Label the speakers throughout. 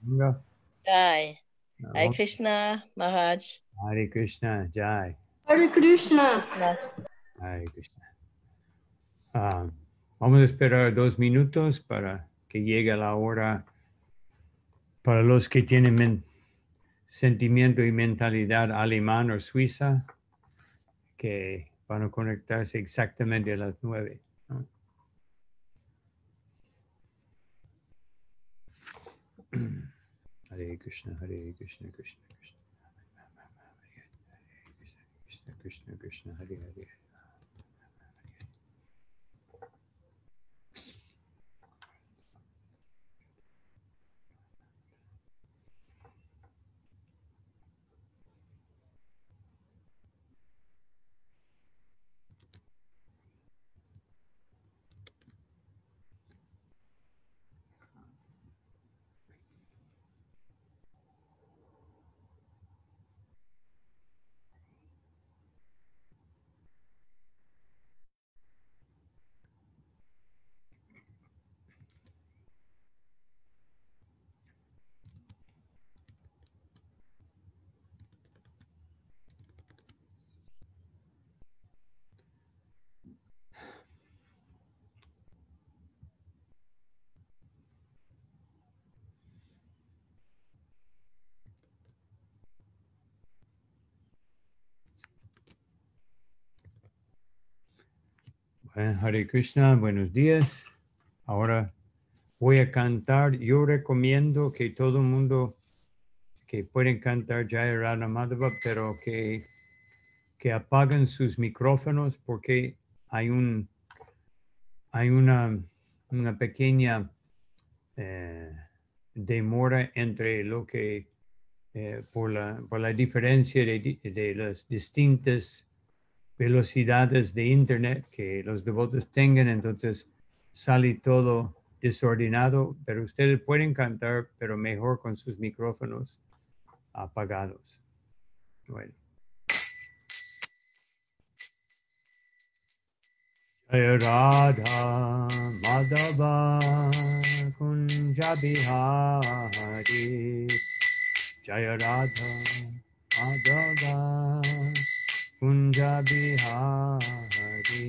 Speaker 1: Venga.
Speaker 2: Jai. Hare
Speaker 1: Om.
Speaker 2: Krishna, Maharaj.
Speaker 1: Hare Krishna, Jai.
Speaker 3: Hare Krishna.
Speaker 2: Krishna.
Speaker 1: Hare Krishna. Vamos a esperar 2 minutos para que llegue la hora para los que tienen sentimiento y mentalidad alemán o suiza, que van a conectarse exactamente a las 9. ¿No? Hare Krishna, Hare Krishna, Krishna Krishna, Hare Krishna, Krishna Krishna, Hare Hare. Bueno, Hare Krishna, buenos días. Ahora voy a cantar. Yo recomiendo que todo el mundo que pueden cantar Jai Radha Madhava, pero que apaguen sus micrófonos porque hay una pequeña demora entre lo que por la diferencia de las distintas velocidades de internet que los devotos tengan, entonces sale todo desordenado, pero ustedes pueden cantar, pero mejor con sus micrófonos apagados. Bueno. Jai Radha Madhava Kunja Bihari, Jai Radha Madhava Kunja Bihari,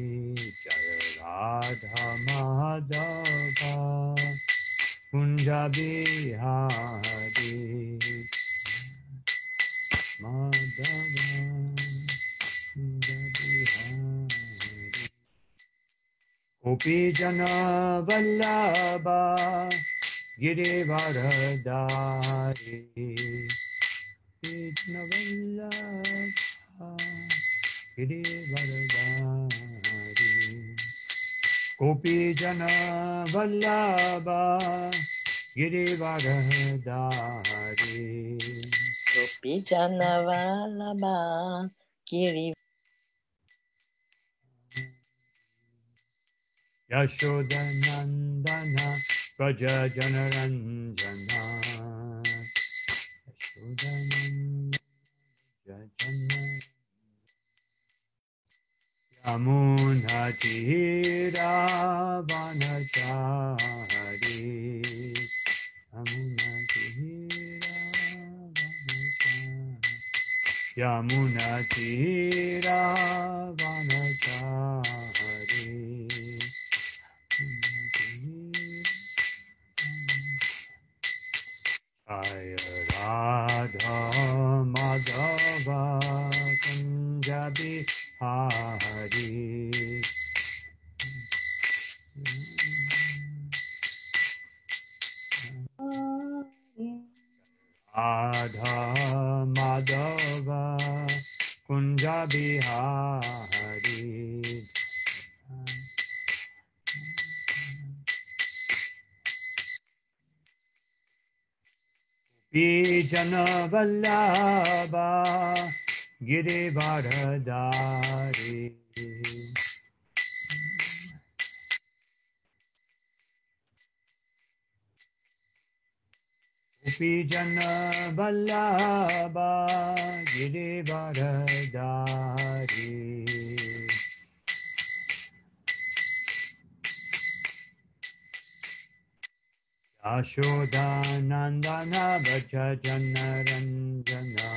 Speaker 1: Jai Radha Madhava Kunja Bihari, Madhava Kunja Bihari. Gopi Jana Vallabha Girivaradari, Krishna Vallabha Girivaradari, Gopi Jana Vallabha Girivaradari,
Speaker 2: Gopi Jana Vallabha Giri.
Speaker 1: Yashodanandana Praja Janaranjana, Yashodanandana Jana Yamunatira Vanachari, Yamunatira Vanachari, Yamunatira Vanachari, Jai Radha Madhava Kunja Bihari, Radha Madhava Kunja Bihari, Vijana Vallabha Girivaradari, Vijana Vallabha Girivaradari, Ashodanandana Braja Janaranjana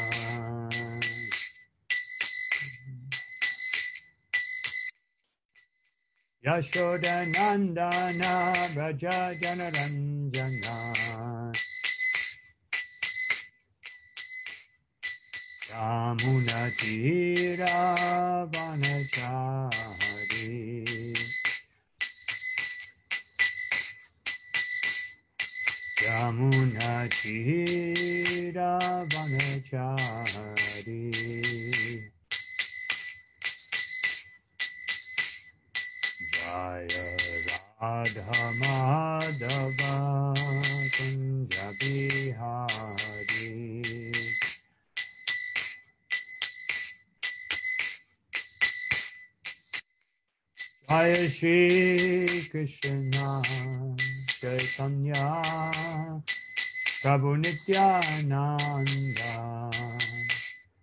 Speaker 1: Yashodanandana Braja Janaranjana Yamuna Tira Vanachari Yamuna Tira Vanachari Jaya Radha Madhava Kunja Bihari Jaya Shri Krishna Chaitanya Prabhu Nityananda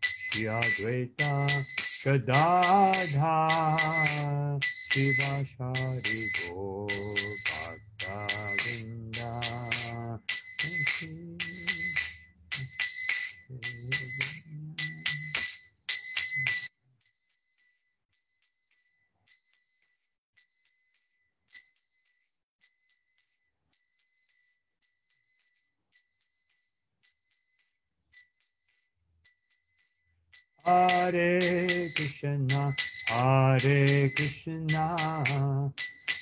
Speaker 1: Shri Advaita Gadadhar Shivashari Gaur Bhakta Vrinda Hare Krishna, Hare Krishna,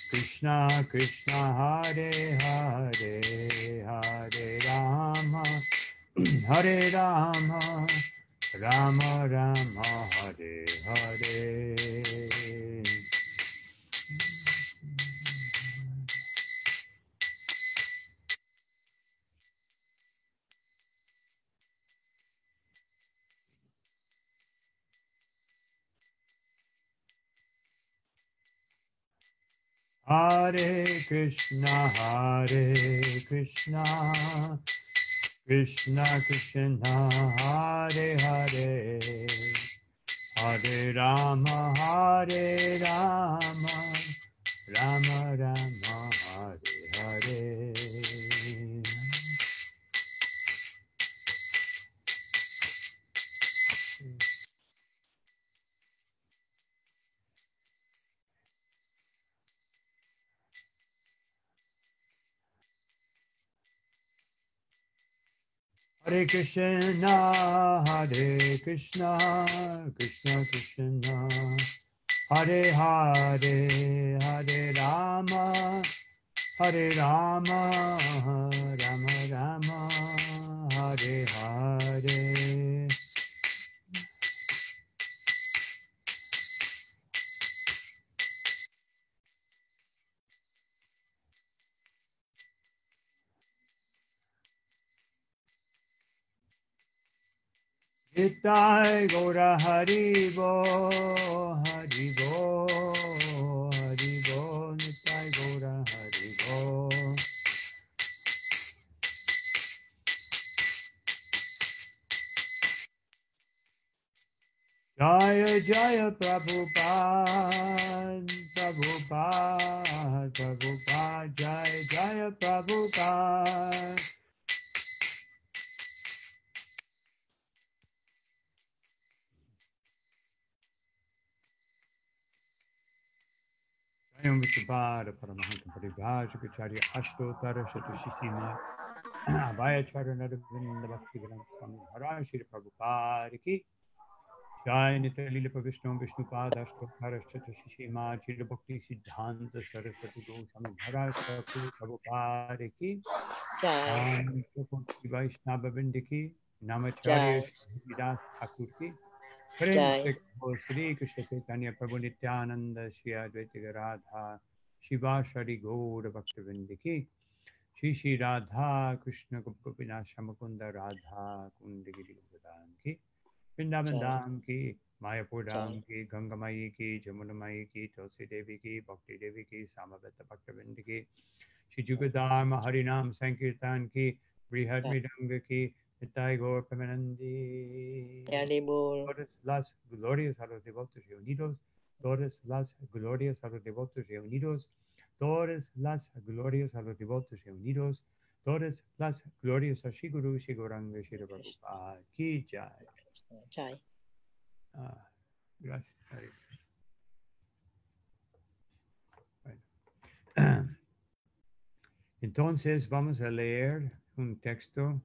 Speaker 1: Krishna Krishna, Hare Hare, Hare Rama, Hare Rama, Rama Rama, Hare Hare. Hare Krishna, Hare Krishna, Krishna Krishna, Hare Hare, Hare Rama, Hare Rama, Rama Rama, Hare Hare. Hare Krishna, Hare Krishna, Krishna Krishna, Hare Hare, Hare Rama, Hare Rama, Rama Rama, Hare Hare. Nitai Gaura Haribo, Haribo, Haribo, Nitai Gaura Haribo. Jaya Jaya Prabhupada, Prabhupada, Prabhupada, Jaya Jaya Prabhupada. Jayam Vishubhara Paramahansa Paribhajagacharya Ashtotara Shatashishima Abhayacharya Naravinda Bhakti Granta Swami Maharaj Shri Prabhupada Ki Jai Nitalila Vishnu Vishnupada Ashtotara Shatashishima Shri Bhakti Siddhanta Saraswati Goswami Maharaj Prabhupada Ki
Speaker 2: Jai.
Speaker 1: Shri Vaishnava Vrinda Ki Namacharya
Speaker 2: Jai.
Speaker 1: Shri Das Thakur Ki Prem
Speaker 2: Jai.
Speaker 1: se Shri Krishna Chaitanya Prabhu Nityananda Shri Advaita Radha Shiva Shri Gaur Bhaktivinoda Ki Shri Shri Radha Krishna Gopina Shamakunda Radha Kundagiri Govardhan Ki Vrindavan
Speaker 2: Jai.
Speaker 1: Dham Ki Mayapur Dham
Speaker 2: Jai.
Speaker 1: Ki Gangamayi Ki Jamunamayi Ki Tulsi Devi Ki Bhakti Devi Ki Samaveta Bhaktivinoda Ki Shri Jugadharma Harinam Sankirtan Ki Brihad
Speaker 2: Jai.
Speaker 1: Mridanga Ki Nitai Gaur Premanandi.
Speaker 2: Yaribol.
Speaker 1: Todas las glorias a los devotos reunidos, todas las glorias a los devotos reunidos, todas las glorias a los devotos reunidos, todas las glorias a Shiguru Shiguranga Shira Prabhupada Ki Jai.
Speaker 2: Jai.
Speaker 1: Gracias. Bueno. Entonces vamos a leer un texto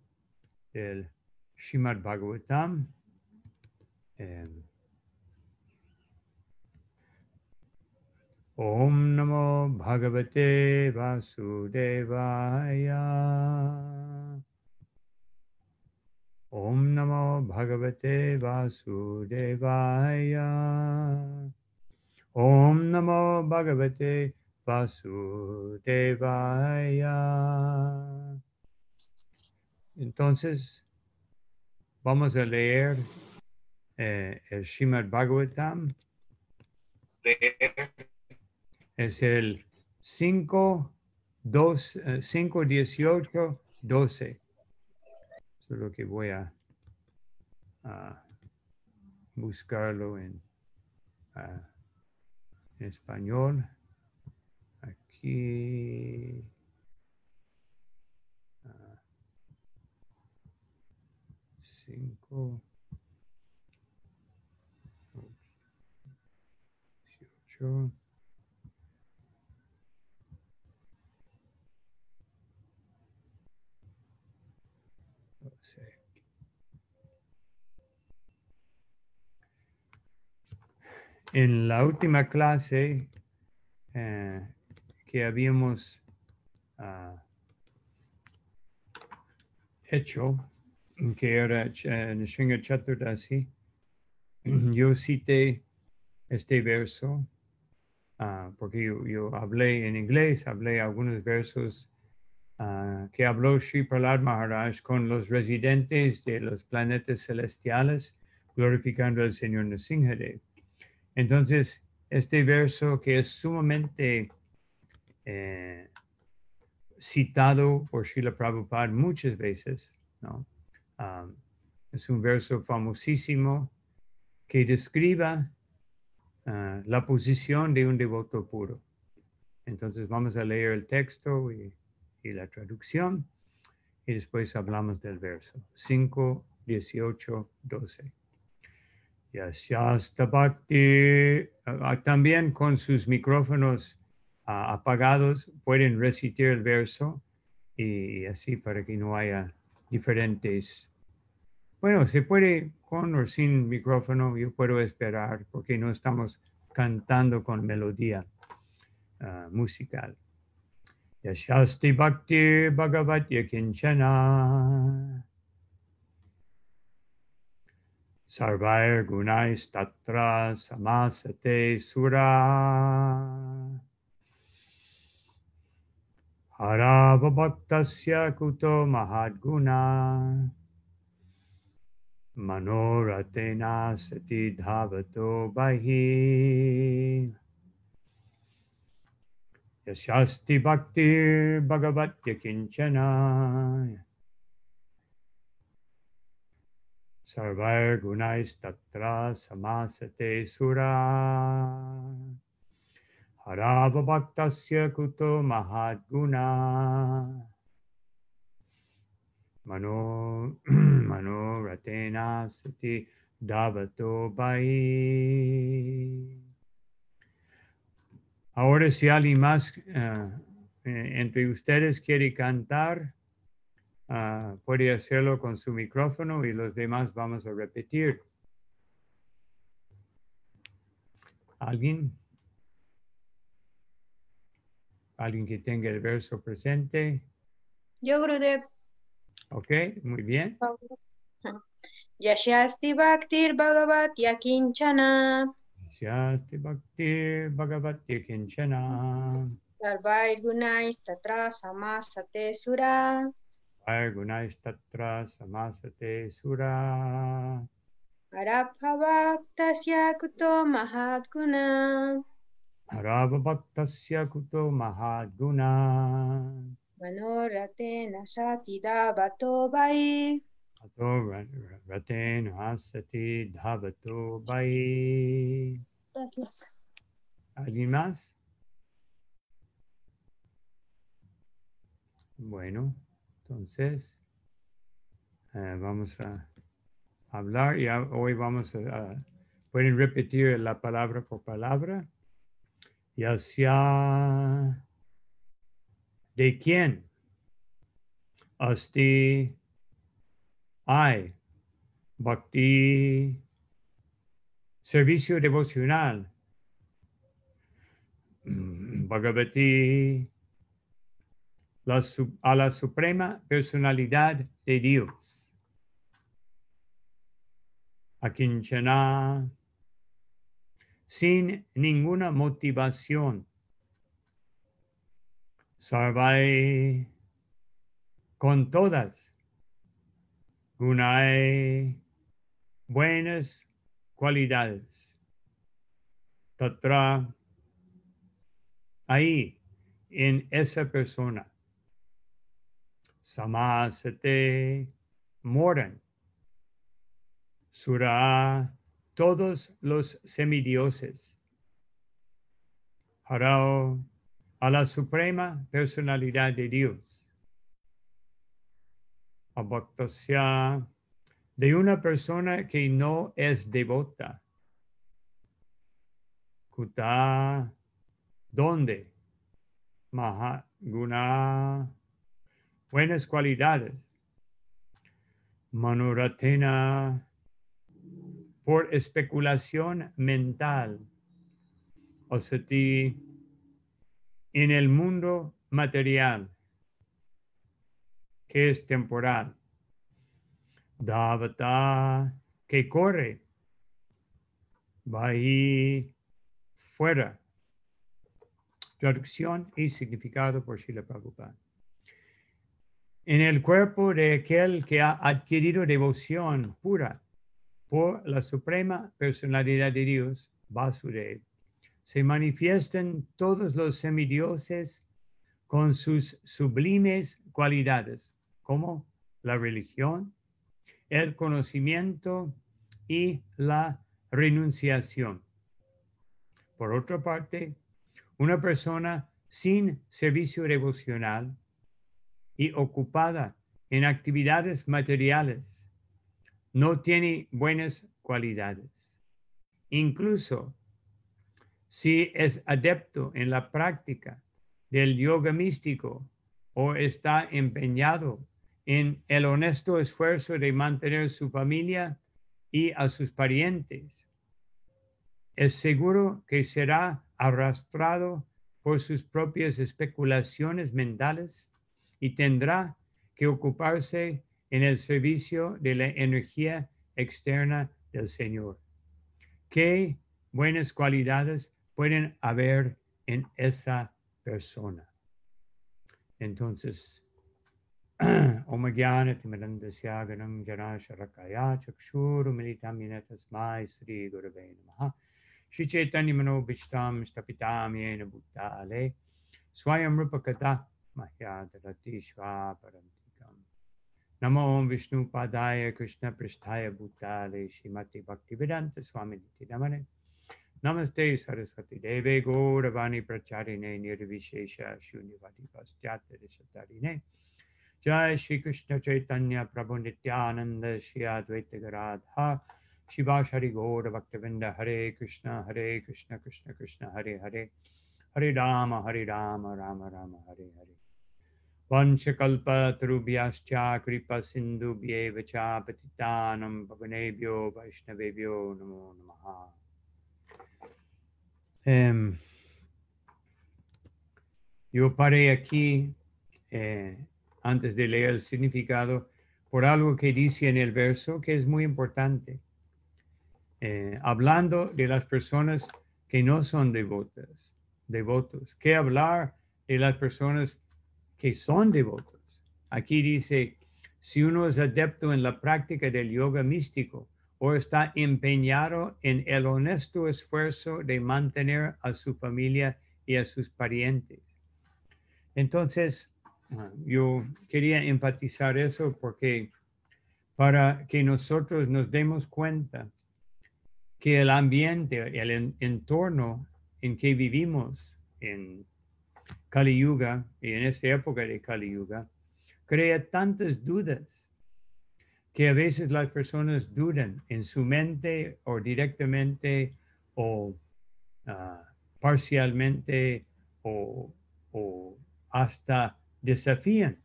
Speaker 1: del Srimad Bhagavatam. Om Namo Bhagavate Vasudevaya. Om Namo Bhagavate Vasudevaya. Om Namo Bhagavate Vasudevaya. Entonces, vamos a leer el Srimad Bhagavatam. Es el 5, 18, 12. Eso es lo que voy a buscarlo en español. Aquí. 5, 18. En la última clase que habíamos hecho, que era Nrsimha Chaturdasi, yo cité este verso porque yo hablé en inglés, hablé algunos versos que habló Sri Prahlad Maharaj con los residentes de los planetas celestiales, glorificando al Señor Nrsimhadev. Entonces, este verso que es sumamente citado por Srila Prabhupada muchas veces, ¿no? Es un verso famosísimo que describe la posición de un devoto puro. Entonces vamos a leer el texto y la traducción y después hablamos del verso 5, 18, 12. Yasyasta Bhakti, también con sus micrófonos apagados pueden recitar el verso y así para que no haya diferentes. Bueno, se puede con o sin micrófono, yo puedo esperar porque no estamos cantando con melodía musical. Yashasti Bhakti Bhagavat Yakinchana Sarvair Gunais Tatra Samasate Sura Harava Bhaktasya Kuto Mahadguna Manoratena Sati Dhavato Bahi Yashasti Bhakti Bhagavat Yakinchana Sarvair Gunais Tatra Samasate Sura Harava Bhaktasya Kuto Mahadguna Mano Ratena Sati Dhavato Bai. Ahora si alguien más entre ustedes quiere cantar, puede hacerlo con su micrófono y los demás vamos a repetir. ¿Alguien? ¿Alguien que tenga el verso presente?
Speaker 3: Yo, Gurudev.
Speaker 1: Ok, muy bien.
Speaker 3: Yashasti Bhaktir Bhagavat Yakinchana
Speaker 1: Yashasti Bhakti Bhagavat Yakinchana
Speaker 3: Sarvai Gunais Tatra Samasate Sura
Speaker 1: Gunais Tatra Samasate Sura
Speaker 3: Arabhavaktasya Kuto Mahadguna
Speaker 1: Harava Bhaktasya Kuto Mahadguna
Speaker 3: Manoratena Satida Bato Vai.
Speaker 1: Ato Ratena Sati Dhavato Bai.
Speaker 3: Gracias.
Speaker 1: ¿Alguien más? Bueno, Entonces, vamos a hablar y hoy vamos a pueden repetir la palabra por palabra. Yasya, ¿de quién? Asti, hay. Bhakti, servicio devocional. Bhagavati, a la suprema personalidad de Dios. Akinchana, sin ninguna motivación. Sarvai, con todas. Gunai, buenas cualidades. Tatra, ahí, en esa persona. Samasate, moran. Sura, todos los semidioses. Harao, a la suprema personalidad de Dios. Abhaktasya, de una persona que no es devota. Kuta, ¿dónde? Mahaguna, buenas cualidades. Manoratena, por especulación mental. Osati, en el mundo material, que es temporal. Davata, que corre. Vahi, fuera. Traducción y significado por Srila Prabhupada. En el cuerpo de aquel que ha adquirido devoción pura por la suprema personalidad de Dios, Vasudeva, se manifiestan todos los semidioses con sus sublimes cualidades, como la religión, el conocimiento y la renunciación. Por otra parte, una persona sin servicio devocional y ocupada en actividades materiales no tiene buenas cualidades. Incluso si es adepto en la práctica del yoga místico o está empeñado en el honesto esfuerzo de mantener su familia y a sus parientes, es seguro que será arrastrado por sus propias especulaciones mentales y tendrá que ocuparse en el servicio de la energía externa del Señor. ¿Qué buenas cualidades pueden haber en esa persona? Entonces, Om Jnana Timirandasya Ganam Jana Sharakaya Chakshuru Militam Yena Tasmai Sri Gurave Namaha Shri Chaitanya Mano Bhishtam Stapitam Yena Bhutale Swayam Rupakata Mahyadalati Shvaparantikam Namo Om Vishnu Padaya Krishna Pristhaya Bhutale Shrimati Bhaktivedanta Swami Niti Namane Namaste Saraswati Deve Gauravani Pracharine Nirvishesha Shunyavati Paschatya Deshatarine Jai Shri Krishna Chaitanya Prabhu Nityananda Shri Advaita Garadha Shiva Shari Gaura Bhaktavinda Hare Krishna Krishna Krishna Hare Hare Hare Rama Rama Rama Hare Hare Vanchakalpa Tarubhyascha Kripa Sindhubhye Cha Patitanam Pavanebhyo Vaishnavebhyo Namo Namaha. Yo paré aquí antes de leer el significado por algo que dice en el verso que es muy importante. Hablando de las personas que no son devotos. ¿Qué hablar de las personas que son devotos? Aquí dice, si uno es adepto en la práctica del yoga místico o está empeñado en el honesto esfuerzo de mantener a su familia y a sus parientes. Entonces, yo quería enfatizar eso porque para que nosotros nos demos cuenta que el ambiente, el entorno en que vivimos en Kali Yuga y en esta época de Kali Yuga, crea tantas dudas que a veces las personas dudan en su mente o directamente o parcialmente o hasta desafían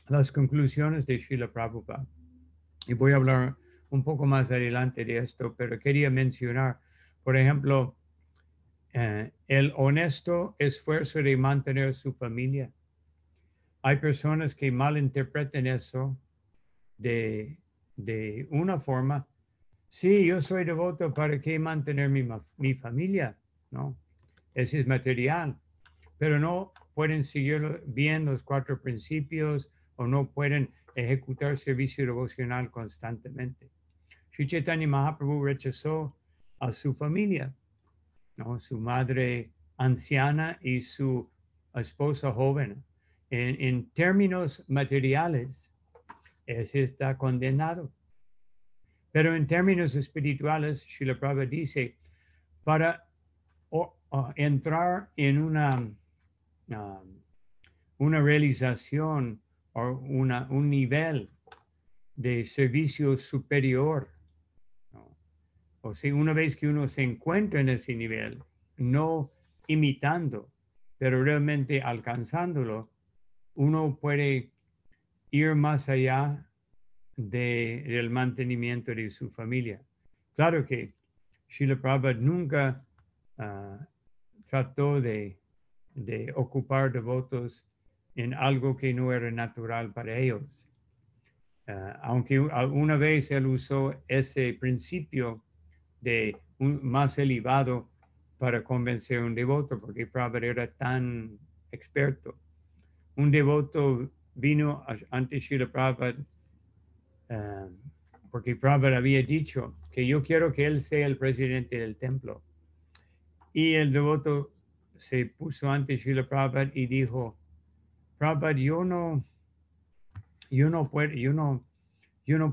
Speaker 1: las conclusiones de Srila Prabhupada. Y voy a hablar un poco más adelante de esto, pero quería mencionar, por ejemplo, el honesto esfuerzo de mantener su familia. Hay personas que malinterpretan eso de una forma. Sí, yo soy devoto, ¿para qué mantener mi familia? ¿No? Ese es material, pero no pueden seguir bien los 4 principios o no pueden ejecutar servicio devocional constantemente. Sri Chaitanya Mahaprabhu rechazó a su familia, ¿no? Su madre anciana y su esposa joven. En términos materiales, ese está condenado. Pero en términos espirituales, Srila Prabhupada dice, para entrar en una realización o un nivel de servicio superior, ¿no? O sea, una vez que uno se encuentra en ese nivel, no imitando, pero realmente alcanzándolo, uno puede ir más allá del mantenimiento de su familia. Claro que Srila Prabhupada nunca trató de ocupar devotos en algo que no era natural para ellos. Aunque una vez él usó ese principio de más elevado para convencer a un devoto, porque Prabhupada era tan experto. Un devoto vino ante Srila Prabhupada porque Prabhupada había dicho que yo quiero que él sea el presidente del templo. Y el devoto se puso ante Srila Prabhupada y dijo, Prabhupada, yo no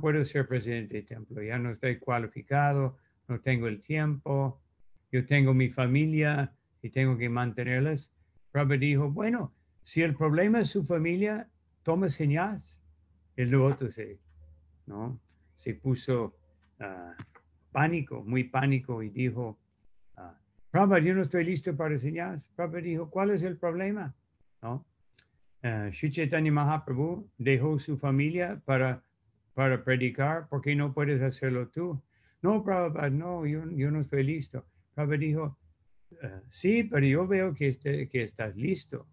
Speaker 1: puedo ser presidente del templo, ya no estoy cualificado, no tengo el tiempo, yo tengo mi familia y tengo que mantenerlas. Prabhupada dijo, bueno, si el problema es su familia, toma señas. El devoto se puso pánico, muy pánico y dijo, Prabhupada, yo no estoy listo para enseñar. Prabhupada dijo, ¿cuál es el problema? ¿No? Sri Chaitanya Mahaprabhu dejó su familia para predicar, ¿por qué no puedes hacerlo tú? No, Prabhupada, no, yo no estoy listo. Prabhupada dijo, sí, pero yo veo que estás listo.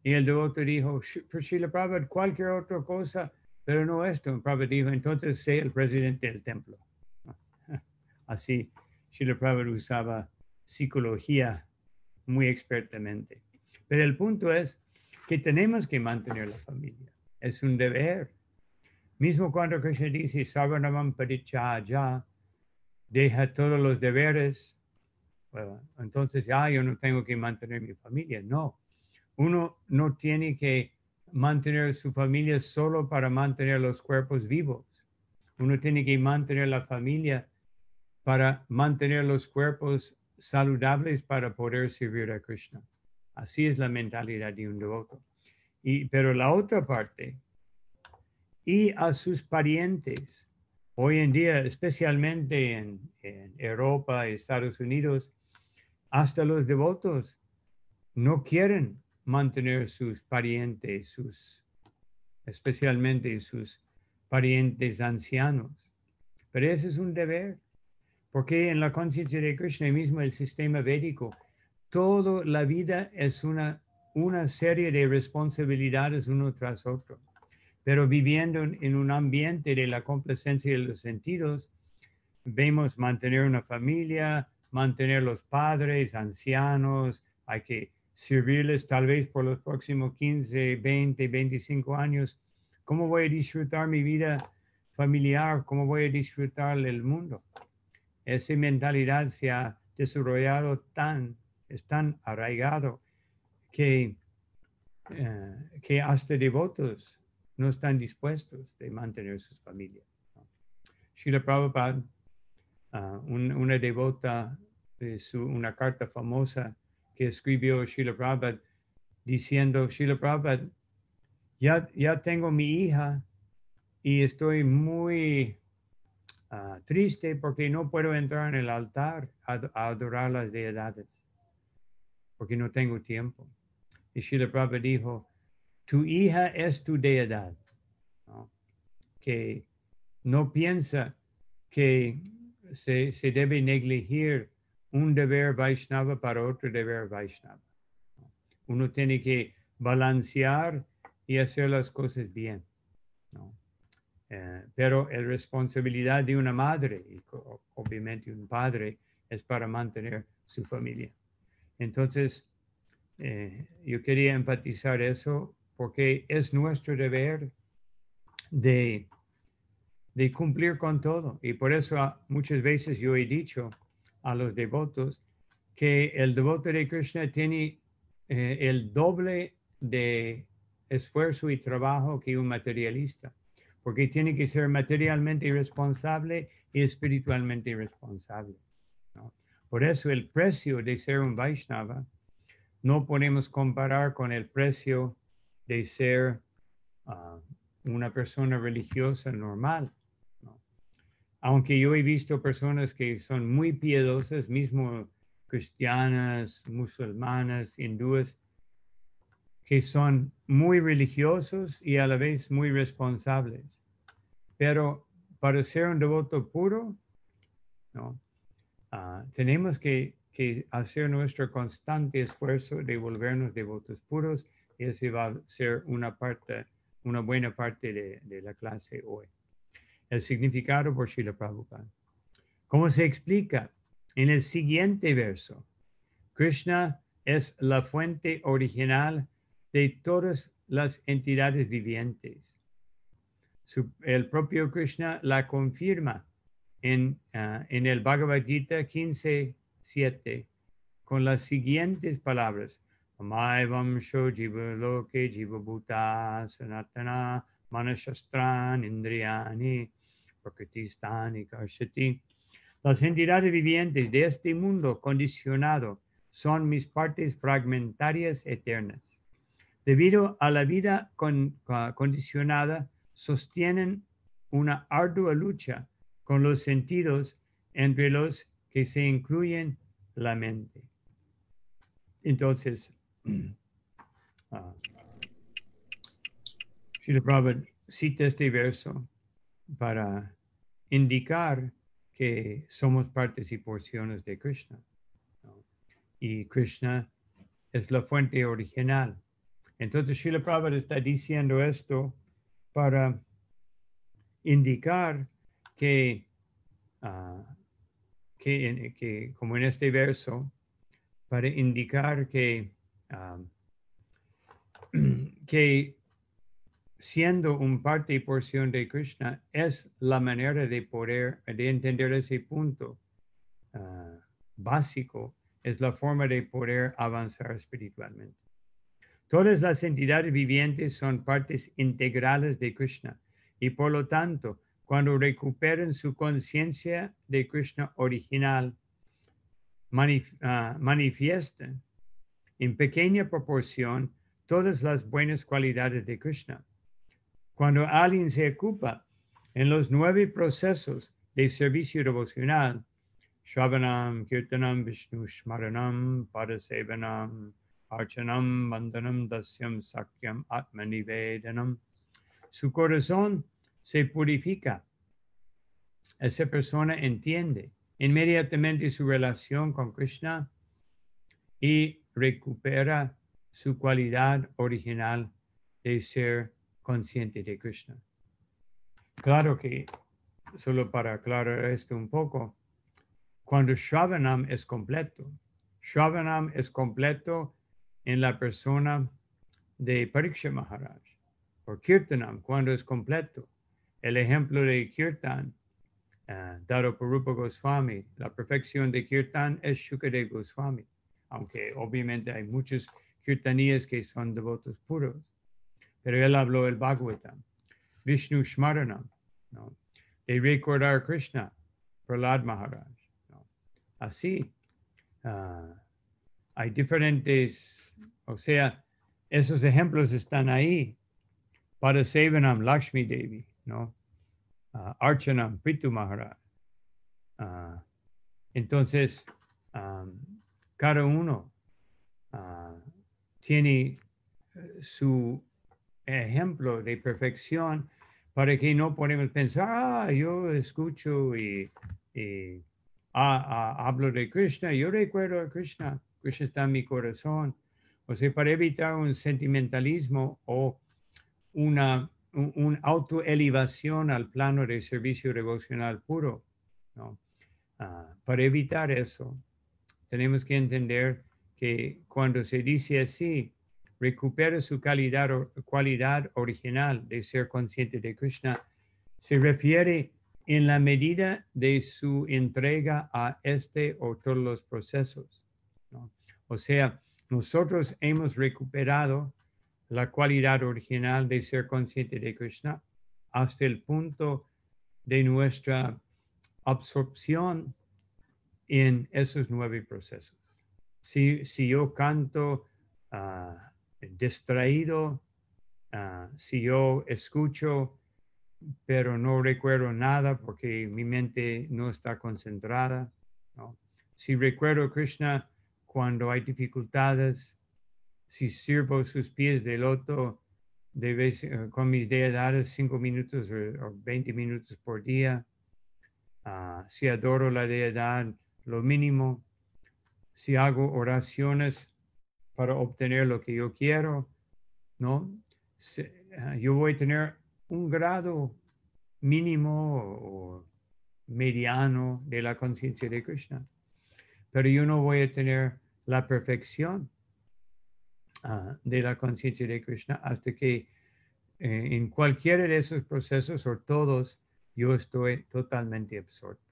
Speaker 1: Y el devoto dijo, Srila Prabhupada, cualquier otra cosa, pero no esto. Prabhupada dijo, entonces sé el presidente del templo. Así, Srila Prabhupada usaba psicología muy expertamente. Pero el punto es que tenemos que mantener la familia. Es un deber. Mismo cuando Krishna dice, Sarvanamam Parityaya, deja todos los deberes, bueno, entonces yo no tengo que mantener mi familia. No, uno no tiene que mantener su familia solo para mantener los cuerpos vivos. Uno tiene que mantener la familia para mantener los cuerpos saludables para poder servir a Krishna. Así es la mentalidad de un devoto. Pero la otra parte, y a sus parientes, hoy en día, especialmente en Europa y Estados Unidos, hasta los devotos no quieren mantener sus parientes, especialmente sus parientes ancianos. Pero ese es un deber, porque en la conciencia de Krishna mismo, el sistema védico, toda la vida es una serie de responsabilidades uno tras otro. Pero viviendo en un ambiente de la complacencia de los sentidos, vemos mantener una familia, mantener los padres, ancianos, hay que servirles tal vez por los próximos 15, 20, 25 años. ¿Cómo voy a disfrutar mi vida familiar? ¿Cómo voy a disfrutar el mundo? Esa mentalidad se ha desarrollado es tan arraigado que hasta devotos no están dispuestos de mantener sus familias. Srila Prabhupada, una devota, una carta famosa que escribió Srila Prabhupada diciendo, Srila Prabhupada, ya tengo mi hija y estoy muy triste porque no puedo entrar en el altar a adorar las deidades, porque no tengo tiempo. Y Srila Prabhupada dijo, tu hija es tu deidad, ¿no? Que no piensa que se debe negligir un deber Vaishnava para otro deber Vaishnava. Uno tiene que balancear y hacer las cosas bien, ¿no? Pero la responsabilidad de una madre y obviamente un padre es para mantener su familia. Entonces, yo quería enfatizar eso porque es nuestro deber de cumplir con todo. Y por eso muchas veces yo he dicho a los devotos que el devoto de Krishna tiene el doble de esfuerzo y trabajo que un materialista, porque tiene que ser materialmente responsable y espiritualmente responsable, ¿no? Por eso el precio de ser un Vaishnava no podemos comparar con el precio de ser una persona religiosa normal, ¿no? Aunque yo he visto personas que son muy piadosas, mismo cristianas, musulmanas, hindúes, que son muy religiosos y a la vez muy responsables. Pero para ser un devoto puro, ¿no? Tenemos que hacer nuestro constante esfuerzo de volvernos devotos puros, y ese va a ser una buena parte de la clase hoy. El significado por Srila Prabhupada. ¿Cómo se explica? En el siguiente verso, Krishna es la fuente original de todas las entidades vivientes. El propio Krishna la confirma en el Bhagavad Gita 15:7 con las siguientes palabras: Amaivam sho jiva loke jiva bhuta sanatana manashastran indriyani prakritistani karshati. Las entidades vivientes de este mundo condicionado son mis partes fragmentarias eternas. Debido a la vida condicionada, sostienen una ardua lucha con los sentidos, entre los que se incluyen la mente. Entonces, Srila Prabhupada cita este verso para indicar que somos partes y porciones de Krishna, ¿no? Y Krishna es la fuente original. Entonces, Srila Prabhupada está diciendo esto para indicar que, como en este verso, para indicar que siendo un parte y porción de Krishna es la manera de entender ese punto básico, es la forma de poder avanzar espiritualmente. Todas las entidades vivientes son partes integrales de Krishna y por lo tanto, cuando recuperen su conciencia de Krishna original, manifiestan en pequeña proporción todas las buenas cualidades de Krishna. Cuando alguien se ocupa en los 9 procesos de servicio devocional, Shravanam, Kirtanam, Vishnu, Smaranam, Padasevanam, Archanam, Vandanam, Dasyam, Sakyam, Atmanivedanam, su corazón se purifica. Esa persona entiende inmediatamente su relación con Krishna y recupera su cualidad original de ser consciente de Krishna. Claro que, solo para aclarar esto un poco, cuando Shravanam es completo en la persona de Pariksha Maharaj, o Kirtanam, cuando es completo. El ejemplo de Kirtan, dado por Rupa Goswami, la perfección de Kirtan es Shukadeva Goswami, aunque obviamente hay muchos kirtanías que son devotos puros, pero él habló el Bhagavatam. Vishnu Smaranam, ¿no? De recordar Krishna, Prahlad Maharaj, ¿no? Así, hay diferentes, o sea, esos ejemplos están ahí Padasevanam Lakshmi Devi, ¿no? Archanam Prithu Maharaj. Entonces, cada uno tiene su ejemplo de perfección para que no podemos pensar, yo escucho y hablo de Krishna, yo recuerdo a Krishna, Krishna está en mi corazón. O sea, para evitar un sentimentalismo o una autoelevación al plano de servicio devocional puro, ¿no? Para evitar eso, tenemos que entender que cuando se dice así, recupera su cualidad original de ser consciente de Krishna, se refiere en la medida de su entrega a este o todos los procesos, ¿no? O sea, nosotros hemos recuperado la cualidad original de ser consciente de Krishna hasta el punto de nuestra absorción en esos 9 procesos. Si yo canto distraído, si yo escucho pero no recuerdo nada porque mi mente no está concentrada, ¿no? Si recuerdo a Krishna cuando hay dificultades, si sirvo sus pies de loto con mis deidades 5 minutos o 20 minutos por día, si adoro la deidad lo mínimo, si hago oraciones para obtener lo que yo quiero, ¿no? Yo voy a tener un grado mínimo o mediano de la conciencia de Krishna, pero yo no voy a tener la perfección de la conciencia de Krishna hasta que en cualquiera de esos procesos o todos yo estoy totalmente absorto.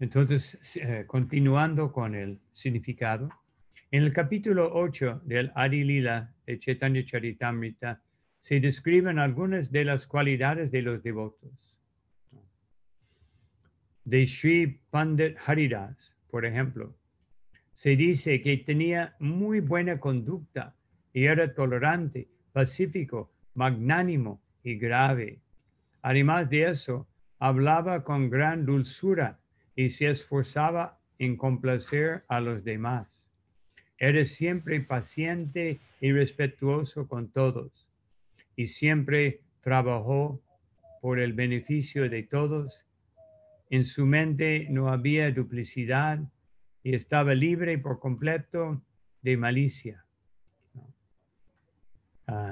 Speaker 1: Entonces, continuando con el significado, en el capítulo 8 del Adi Lila de Chaitanya Charitamrita se describen algunas de las cualidades de los devotos. De Sri Pandit Haridas, por ejemplo, se dice que tenía muy buena conducta y era tolerante, pacífico, magnánimo y grave. Además de eso, hablaba con gran dulzura y se esforzaba en complacer a los demás. Era siempre paciente y respetuoso con todos y siempre trabajó por el beneficio de todos. En su mente no había duplicidad y estaba libre por completo de malicia.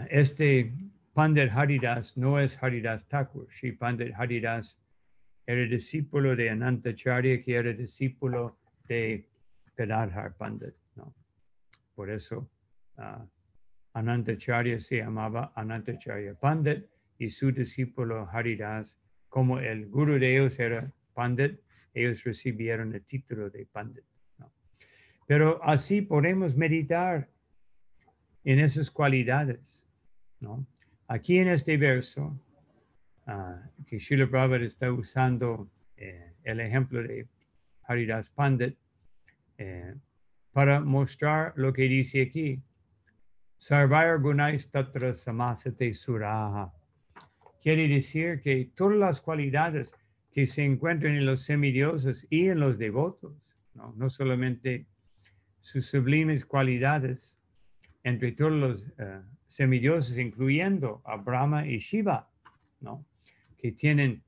Speaker 1: Este Pandit Haridas no es Haridas Thakur. Sri Pandit Haridas era discípulo de Anantacharya, que era discípulo de Gadadhar Pandit, ¿no? Por eso Anantacharya se llamaba Anantacharya Pandit y su discípulo Haridas, como el guru de ellos era Pandit, ellos recibieron el título de Pandit, ¿no? Pero así podemos meditar en esas cualidades, ¿no? Aquí en este verso, que Srila Prabhupada está usando el ejemplo de Haridas Pandit para mostrar lo que dice aquí. Sarvaya gunais tatra samasate suraha. Quiere decir que todas las cualidades que se encuentran en los semidioses y en los devotos, no solamente sus sublimes cualidades, entre todos los semidioses, incluyendo a Brahma y Shiva, ¿no? Que tienen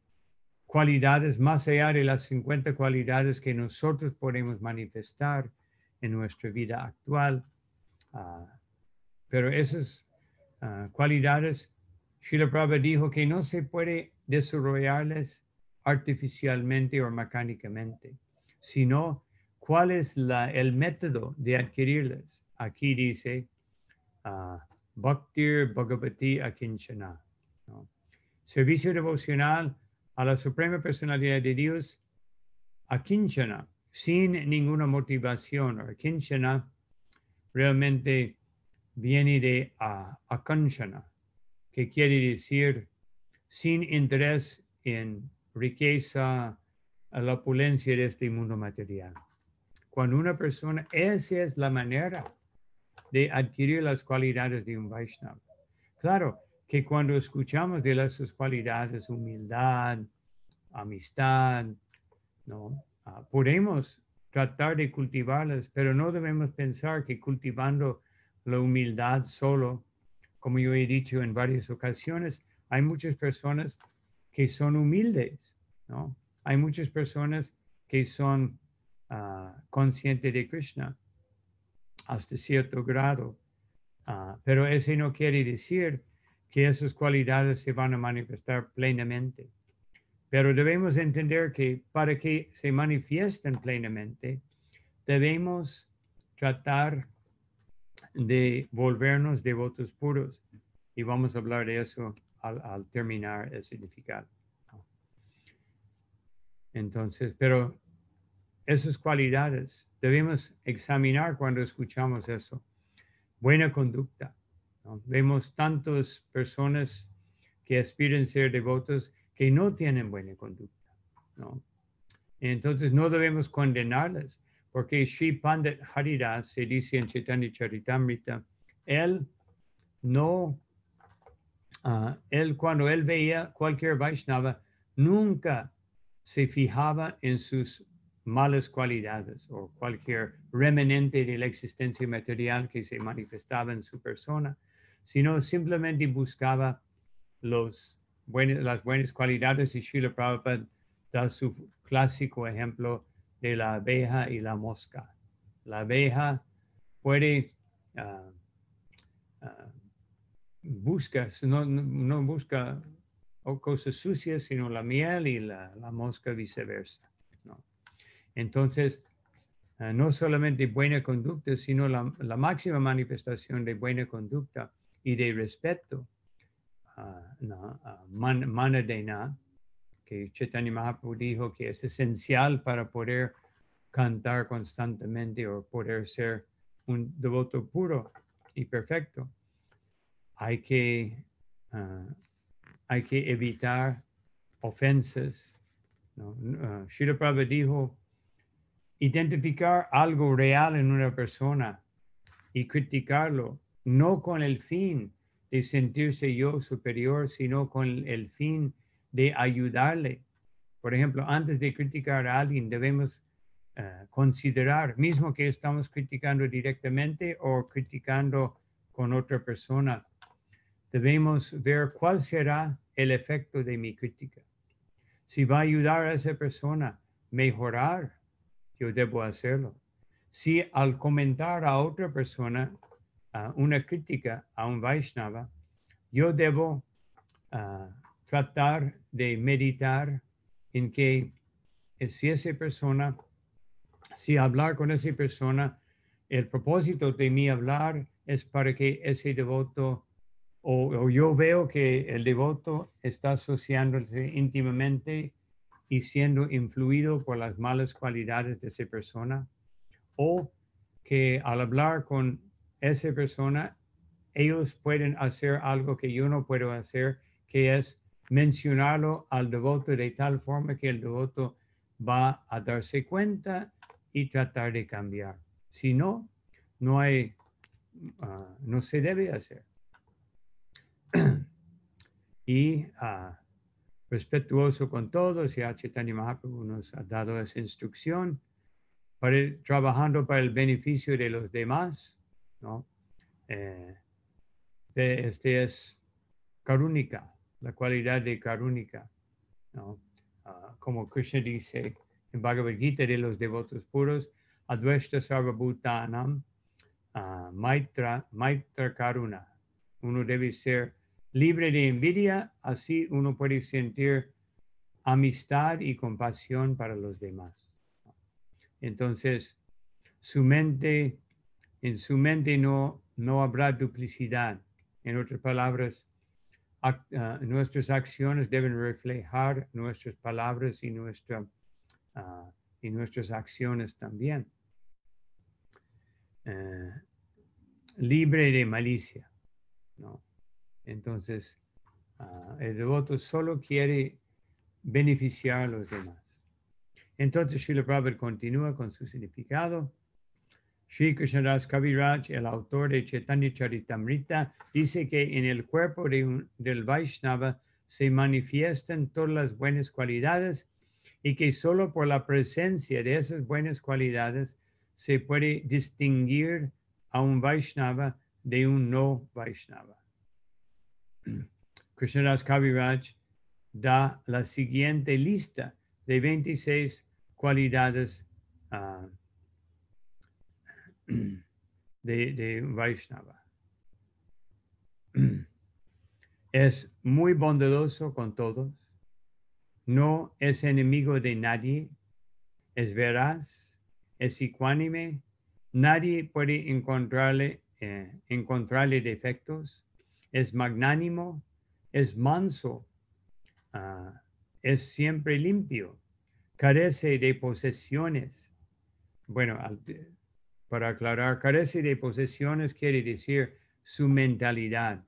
Speaker 1: cualidades más allá de las 50 cualidades que nosotros podemos manifestar en nuestra vida actual. Pero esas cualidades, Srila Prabhupada dijo que no se puede desarrollarlas artificialmente o mecánicamente, sino cuál es el método de adquirirlas. Aquí dice, Bhaktir Bhagavati Akinchana, ¿no? Servicio devocional a la Suprema Personalidad de Dios, Akinchana, sin ninguna motivación. Akinchana realmente viene de Akanchana, que quiere decir sin interés en riqueza, la opulencia de este mundo material. Cuando una persona, esa es la manera de adquirir las cualidades de un Vaishnava. Claro que cuando escuchamos de sus cualidades, humildad, amistad, ¿no? Podemos tratar de cultivarlas, pero no debemos pensar que cultivando la humildad solo, como yo he dicho en varias ocasiones, hay muchas personas que son humildes, ¿no? Hay muchas personas que son conscientes de Krishna hasta cierto grado, pero ese no quiere decir que esas cualidades se van a manifestar plenamente. Pero debemos entender que para que se manifiesten plenamente, debemos tratar de volvernos devotos puros. Y vamos a hablar de eso al terminar el significado. Entonces, pero esas cualidades debemos examinar cuando escuchamos eso. Buena conducta, ¿no? Vemos tantas personas que aspiran a ser devotos que no tienen buena conducta, ¿no? Entonces no debemos condenarlas, porque Sri Pandit Haridas se dice en Chaitanya Charitamrita, él cuando él veía cualquier Vaishnava, nunca se fijaba en sus malas cualidades o cualquier remanente de la existencia material que se manifestaba en su persona, sino simplemente buscaba las buenas cualidades, y Srila Prabhupada da su clásico ejemplo de la abeja y la mosca. La abeja puede no busca cosas sucias, sino la miel, y la mosca viceversa, ¿no? Entonces, no solamente buena conducta, sino la máxima manifestación de buena conducta y de respeto, manadena, que Chaitanya Mahaprabhu dijo que es esencial para poder cantar constantemente o poder ser un devoto puro y perfecto. Hay que evitar ofensas, ¿no? Srila Prabhupada dijo, identificar algo real en una persona y criticarlo, no con el fin de sentirse yo superior, sino con el fin de ayudarle. Por ejemplo, antes de criticar a alguien, debemos considerar, mismo que estamos criticando directamente o criticando con otra persona, debemos ver cuál será el efecto de mi crítica. Si va a ayudar a esa persona a mejorar, yo debo hacerlo. Si al comentar a otra persona una crítica a un Vaishnava, yo debo tratar de meditar en que si hablar con esa persona, el propósito de mi hablar es para que ese devoto, o yo veo que el devoto está asociándose íntimamente y siendo influido por las malas cualidades de esa persona, o que al hablar con esa persona, ellos pueden hacer algo que yo no puedo hacer, que es mencionarlo al devoto de tal forma que el devoto va a darse cuenta y tratar de cambiar. Si no, no se debe hacer. Y respetuoso con todos, ya Chaitanya Mahaprabhu nos ha dado esa instrucción, trabajando para el beneficio de los demás, ¿no? Este es karúnica, la cualidad de karúnica, ¿no? Como Krishna dice en Bhagavad Gita de los devotos puros, Advaita Sarvabhutanam Maitra Karuna. Uno debe ser libre de envidia, así uno puede sentir amistad y compasión para los demás. Entonces, en su mente no habrá duplicidad. En otras palabras, nuestras acciones deben reflejar nuestras palabras y nuestras acciones también. Libre de malicia, ¿no? Entonces, el devoto solo quiere beneficiar a los demás. Entonces, Srila Prabhupada continúa con su significado. Sri Krishnadas Kaviraj, el autor de Chaitanya Charitamrita, dice que en el cuerpo del Vaishnava se manifiestan todas las buenas cualidades y que solo por la presencia de esas buenas cualidades se puede distinguir a un Vaishnava de un no Vaishnava. Krishnadas Kaviraj da la siguiente lista de 26 cualidades de un Vaishnava. Es muy bondadoso con todos, no es enemigo de nadie, es veraz, es ecuánime, nadie puede encontrarle defectos, es magnánimo, es manso, es siempre limpio, carece de posesiones. Bueno, para aclarar, carece de posesiones quiere decir su mentalidad.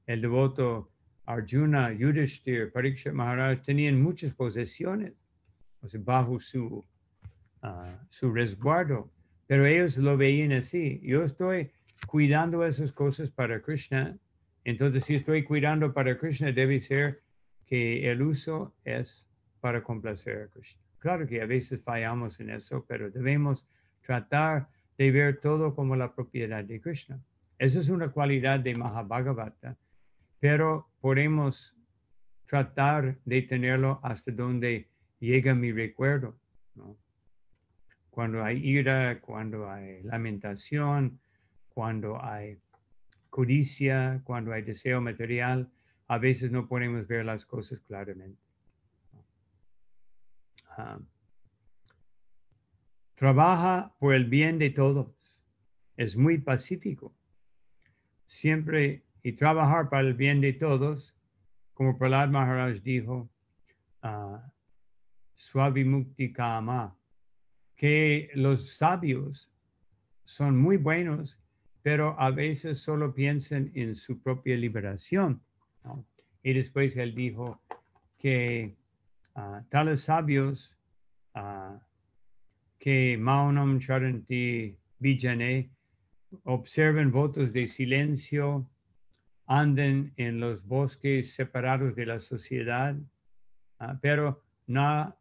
Speaker 1: El devoto Arjuna, Yudhishthir, Parikshit Maharaj tenían muchas posesiones, o sea, bajo su resguardo, pero ellos lo veían así. Yo estoy cuidando esas cosas para Krishna, entonces si estoy cuidando para Krishna debe ser que el uso es para complacer a Krishna. Claro que a veces fallamos en eso, pero debemos tratar de ver todo como la propiedad de Krishna. Esa es una cualidad de Mahabhagavata, pero podemos tratar de tenerlo hasta donde llega mi recuerdo, ¿no? Cuando hay ira, cuando hay lamentación, cuando hay codicia, cuando hay deseo material, a veces no podemos ver las cosas claramente. Trabaja por el bien de todos. Es muy pacífico. Siempre, y trabajar para el bien de todos, como Prahlad Maharaj dijo, Swavimukti Kama, que los sabios son muy buenos, pero a veces solo piensan en su propia liberación, ¿no? Y después él dijo que tales sabios que Maunam Charanti Vijane observen votos de silencio, anden en los bosques separados de la sociedad, pero no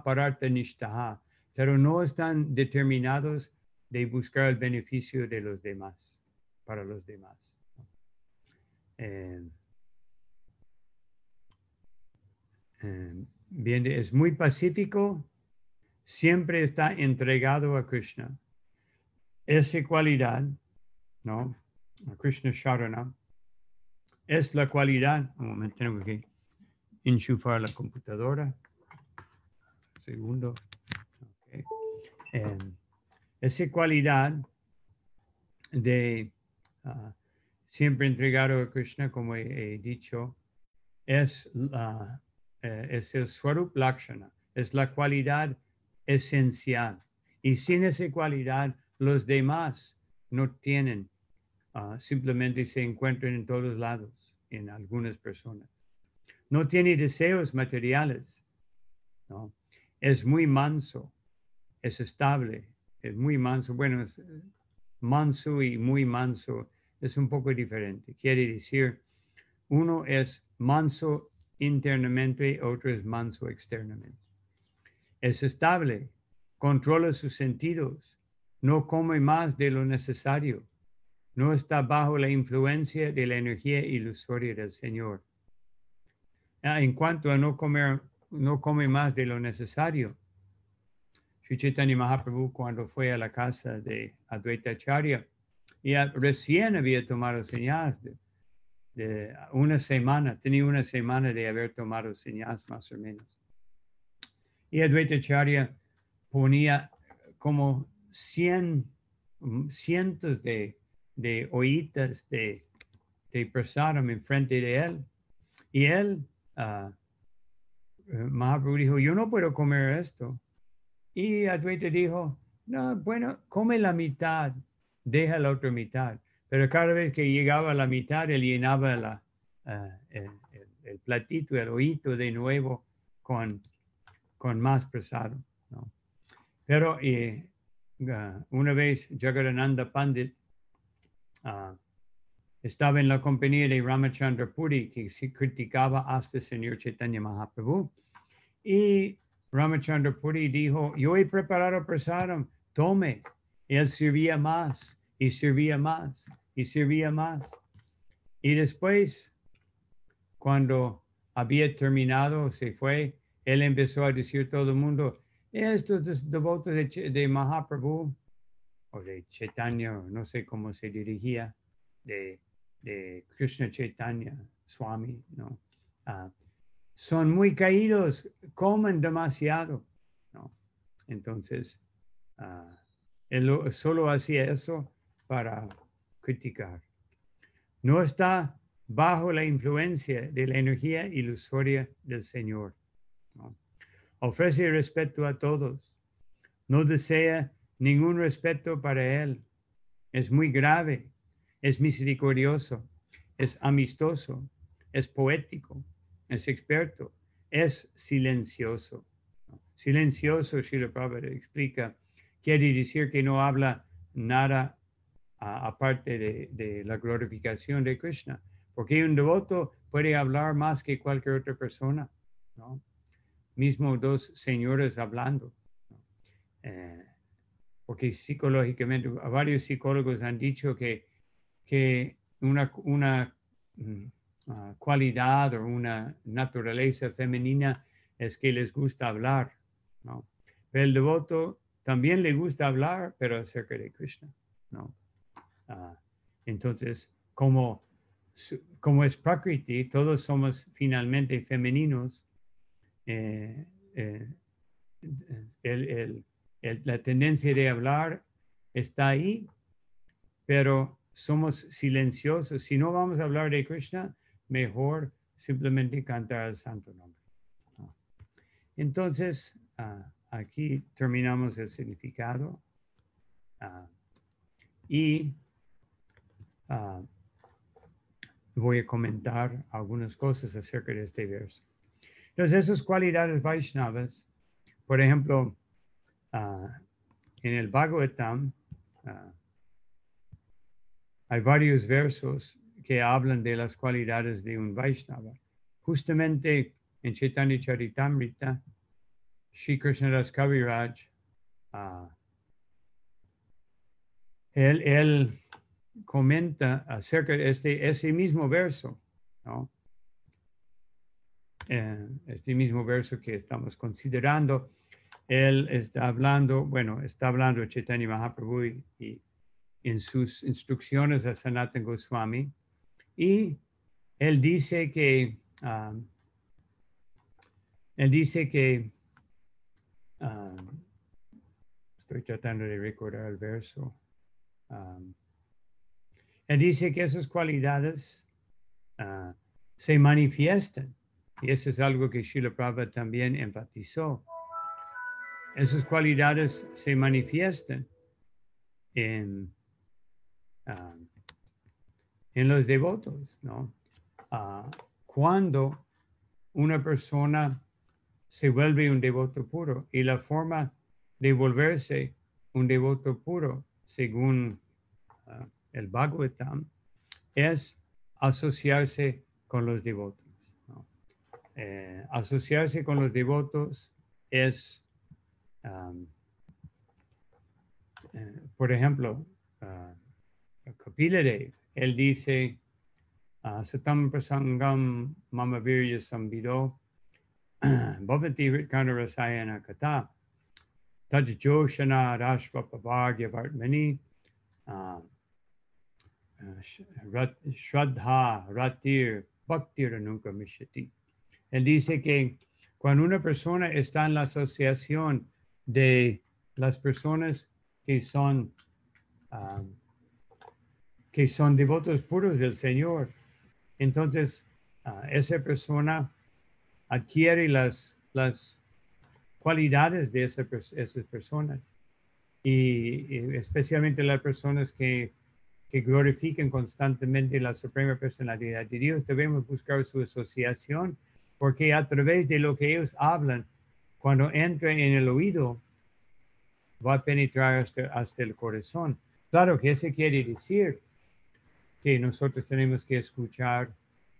Speaker 1: pararta nishtaha, pero no están determinados de buscar el beneficio de los demás, para los demás. Bien, es muy pacífico, siempre está entregado a Krishna. Esa cualidad, ¿no? Krishna Sharana, es la cualidad. Un momento, tengo que enchufar la computadora. Segundo. Okay. Esa cualidad de siempre entregado a Krishna, como he dicho, es el Swarup Lakshana, es la cualidad esencial. Y sin esa cualidad, los demás no tienen, simplemente se encuentran en todos lados, en algunas personas. No tiene deseos materiales, ¿no? Es muy manso, es estable, es muy manso. Bueno, manso y muy manso es un poco diferente. Quiere decir, uno es manso internamente, otro es manso externamente. Es estable, controla sus sentidos, no come más de lo necesario, no está bajo la influencia de la energía ilusoria del Señor. En cuanto a no come más de lo necesario, Sri Chaitanya Mahaprabhu, cuando fue a la casa de Advaita Acharya, y recién había tomado señas de una semana, tenía una semana de haber tomado señas más o menos. Y Advaita Acharya ponía como cientos de ollitas de prasadam enfrente de él. Y él, Mahaprabhu dijo, yo no puedo comer esto. Y Advaita dijo, no, bueno, come la mitad, deja la otra mitad. Pero cada vez que llegaba a la mitad, él llenaba el platito, el ollito de nuevo con más prasado, ¿no? Pero una vez Jagadananda Pandit estaba en la compañía de Ramachandra Puri, que se criticaba hasta el Señor Chaitanya Mahaprabhu. Y Ramachandra Puri dijo, yo he preparado prasadam, tome. Y él servía más, y servía más, y servía más. Y después, cuando había terminado, se fue, él empezó a decir a todo el mundo, estos devotos de Mahaprabhu, o de Chaitanya, no sé cómo se dirigía, de Krishna Chaitanya Swami, ¿no? Son muy caídos, comen demasiado, ¿no? Entonces, él solo hacía eso para criticar. No está bajo la influencia de la energía ilusoria del Señor, ¿no? Ofrece respeto a todos. No desea ningún respeto para Él. Es muy grave. Es misericordioso. Es amistoso. Es poético. Es experto. Es silencioso. Silencioso, Srila Prabhupada explica, quiere decir que no habla nada aparte de la glorificación de Krishna. Porque un devoto puede hablar más que cualquier otra persona, ¿no? Mismo dos señores hablando, ¿no? Porque psicológicamente, varios psicólogos han dicho que una cualidad o una naturaleza femenina es que les gusta hablar, ¿no? Pero el devoto también le gusta hablar, pero acerca de Krishna, ¿no? Entonces, como es Prakriti, todos somos finalmente femeninos, la tendencia de hablar está ahí, pero somos silenciosos. Si no vamos a hablar de Krishna, mejor simplemente cantar el santo nombre, ¿no? Entonces, aquí terminamos el significado y voy a comentar algunas cosas acerca de este verso. Entonces, esas cualidades Vaishnavas, por ejemplo, en el Bhagavatam hay varios versos que hablan de las cualidades de un Vaishnava. Justamente en Chaitanya Charitamrita, Shri Krishnadas Kaviraj, él comenta acerca de ese mismo verso, ¿no? Este mismo verso que estamos considerando. Él está hablando de Chaitanya Mahaprabhu y en sus instrucciones a Sanatana Goswami, y él dice que estoy tratando de recordar el verso. Él dice que esas cualidades se manifiestan, y eso es algo que Srila Prabhupada también enfatizó. Esas cualidades se manifiestan en los devotos, ¿no? Cuando una persona se vuelve un devoto puro, y la forma de volverse un devoto puro, según el Bhagavatam, es asociarse con los devotos, ¿no? Asociarse con los devotos es, por ejemplo, Kapila Dev, él dice, Satam Prasangam Mama Virya Sambido Bhavati Ritkana Rasayana Kata Tajjoshana Rashvapabhagya Vartmani Shraddha Ratir Bhaktir Anuka Mishati. Él dice que cuando una persona está en la asociación de las personas que son devotos puros del Señor, entonces esa persona adquiere las cualidades de esas personas, y especialmente las personas que glorifiquen constantemente la Suprema Personalidad de Dios. Debemos buscar su asociación, porque a través de lo que ellos hablan, cuando entra en el oído, va a penetrar hasta el corazón. Claro que eso quiere decir que nosotros tenemos que escuchar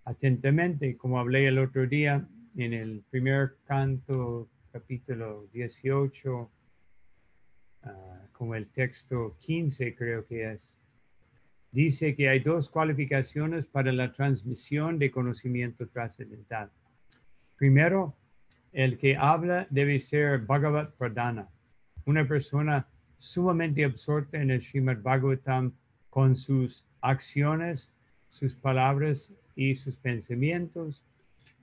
Speaker 1: atentamente, como hablé el otro día en el primer canto, capítulo 18, como el texto 15 creo que es. Dice que hay dos cualificaciones para la transmisión de conocimiento trascendental. Primero, el que habla debe ser Bhagavad Pradhana, una persona sumamente absorta en el Srimad Bhagavatam con sus acciones, sus palabras y sus pensamientos.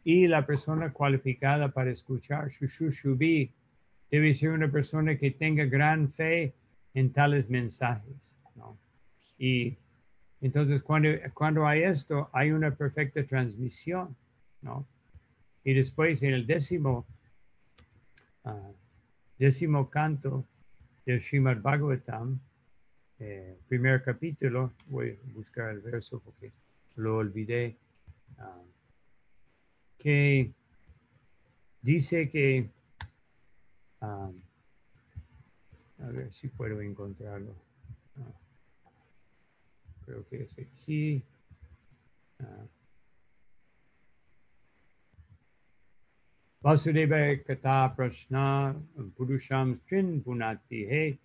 Speaker 1: Y la persona cualificada para escuchar Shushubhi debe ser una persona que tenga gran fe en tales mensajes, ¿no? Y entonces cuando hay esto, hay una perfecta transmisión, ¿no? Y después en el décimo canto del Srimad Bhagavatam, primer capítulo, voy a buscar el verso porque lo olvidé, que dice que, a ver si puedo encontrarlo, creo que es aquí, Vasudeva Kata Prashna Purusham Strin Punati He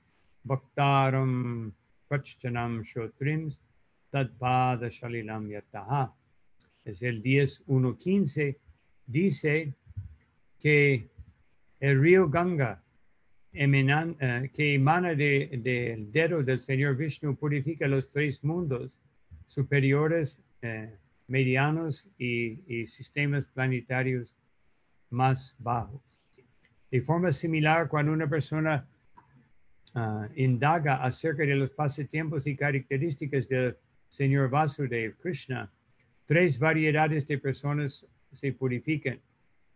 Speaker 1: Bhaktaram Prachanam Shotrims Tadpada Shalilam Yataha. Es el 10.1.15. Dice que el río Ganga que emana del dedo del Señor Vishnu purifica los tres mundos superiores, medianos y sistemas planetarios más bajos. De forma similar, cuando una persona indaga acerca de los pasatiempos y características del Señor Vasudeva Krishna, tres variedades de personas se purifican.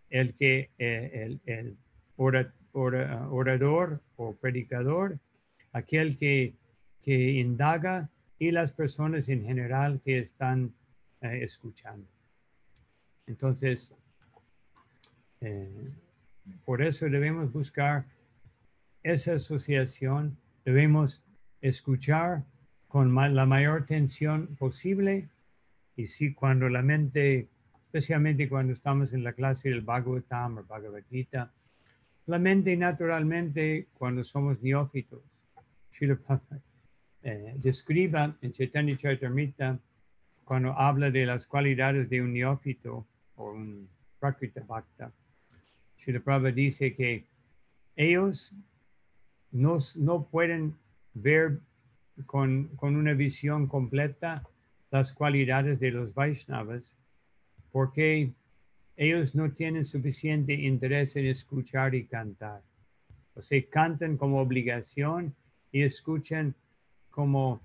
Speaker 1: El orador o predicador, aquel que indaga y las personas en general que están escuchando. Entonces, por eso debemos buscar esa asociación, debemos escuchar con la mayor atención posible y sí, cuando la mente, especialmente cuando estamos en la clase del Bhagavatam o Bhagavad Gita, la mente naturalmente cuando somos neófitos, Srila Prabhupada describa en Chaitanya Charitamrita cuando habla de las cualidades de un neófito o un Prakrita Bhakta. Srila Prabhupada dice que ellos no pueden ver con una visión completa las cualidades de los Vaishnavas porque ellos no tienen suficiente interés en escuchar y cantar. O sea, cantan como obligación y escuchan como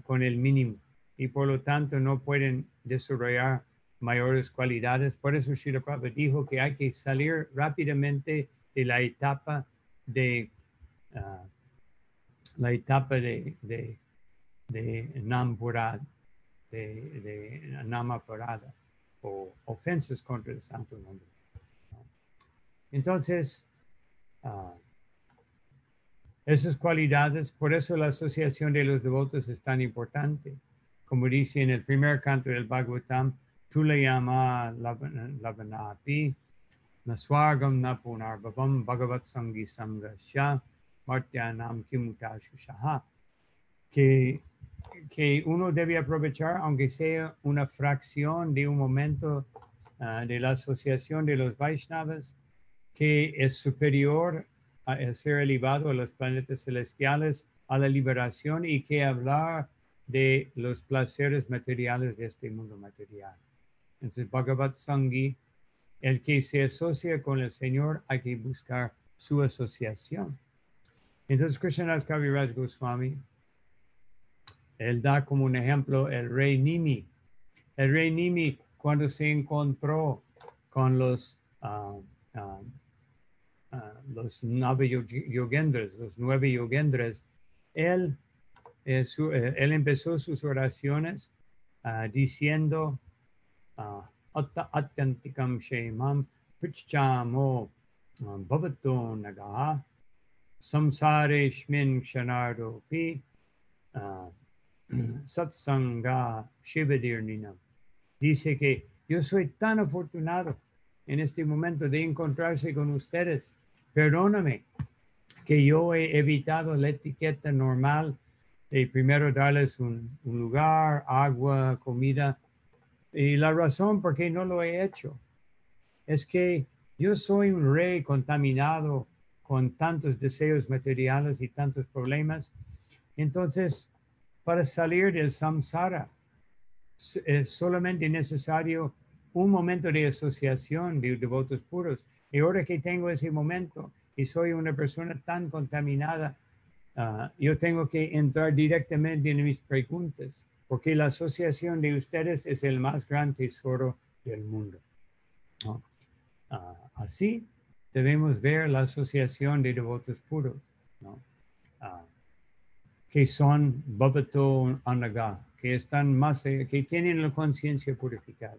Speaker 1: con el mínimo. Y por lo tanto no pueden desarrollar mayores cualidades. Por eso Srila Prabhupada dijo que hay que salir rápidamente de la etapa de Nampurad, de Namaparada, o ofensas contra el santo nombre. Entonces, esas cualidades, por eso la asociación de los devotos es tan importante. Como dice en el primer canto del Bhagavatam, Tulayama Lavanapi, Naswargam Napunarbhavam Bhagavat Sangi Sangasya Martyanam Kimutashushaha. Que uno debe aprovechar, aunque sea una fracción de un momento de la asociación de los Vaishnavas, que es superior a ser elevado a los planetas celestiales, a la liberación y que hablar de los placeres materiales de este mundo material. Entonces, Bhagavat Sangi, el que se asocia con el Señor, hay que buscar su asociación. Entonces, Krishnadas Kaviraj Goswami, él da como un ejemplo el rey Nimi. El rey Nimi, cuando se encontró con los nueve yogendras, él empezó sus oraciones diciendo Atyantikam Shemam Prichamo Bhavato Nagaha samsare shmin kshanardo pi satsanga shivadirninam. Dice que yo soy tan afortunado en este momento de encontrarse con ustedes. Perdóname que yo he evitado la etiqueta normal de primero darles un lugar, agua, comida. Y la razón por qué no lo he hecho es que yo soy un rey contaminado con tantos deseos materiales y tantos problemas. Entonces, para salir del samsara, es solamente necesario un momento de asociación de devotos puros. Y ahora que tengo ese momento y soy una persona tan contaminada, yo tengo que entrar directamente en mis preguntas, porque la asociación de ustedes es el más gran tesoro del mundo, ¿no? Así debemos ver la asociación de devotos puros, ¿no? Que son Bhavato Anaga, que están más, que tienen la conciencia purificada.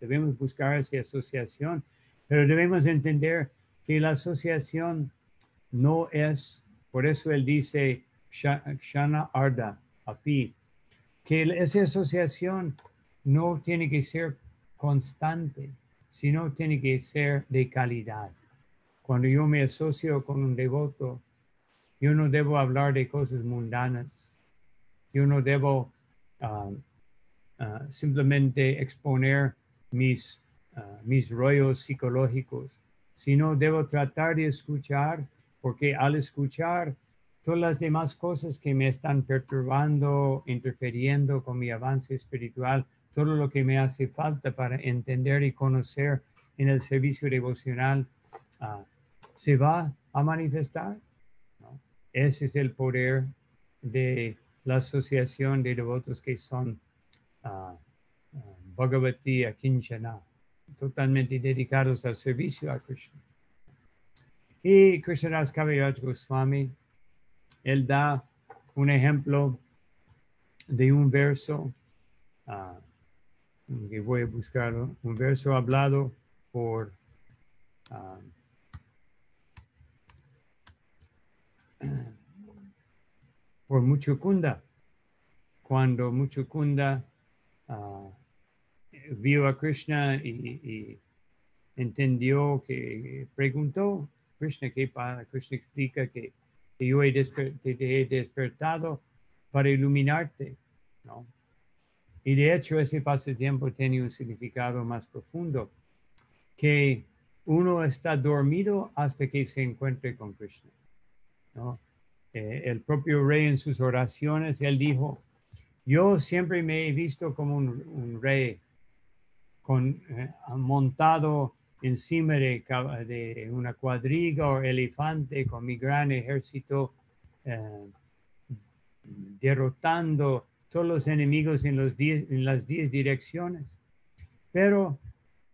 Speaker 1: Debemos buscar esa asociación, pero debemos entender que la asociación no es, por eso él dice, Shana Arda, Api, que esa asociación no tiene que ser constante, sino tiene que ser de calidad. Cuando yo me asocio con un devoto, yo no debo hablar de cosas mundanas. Yo no debo simplemente exponer mis rollos psicológicos, sino debo tratar de escuchar, porque al escuchar todas las demás cosas que me están perturbando, interfiriendo con mi avance espiritual, todo lo que me hace falta para entender y conocer en el servicio devocional, se va a manifestar, ¿no? Ese es el poder de la asociación de devotos que son Bhagavati Akinchana, totalmente dedicados al servicio a Krishna. Y Krishnadas Kaviraj Goswami, él da un ejemplo de un verso, que voy a buscarlo, un verso hablado por Muchukunda, cuando Muchukunda vio a Krishna y entendió que preguntó Krishna qué para. Krishna explica que yo te he despertado para iluminarte, ¿no? Y de hecho ese pasatiempo tiene un significado más profundo, que uno está dormido hasta que se encuentre con Krishna, ¿no? El propio rey en sus oraciones, él dijo, yo siempre me he visto como un rey montado encima de una cuadriga o elefante con mi gran ejército, derrotando todos los enemigos en las 10 direcciones. Pero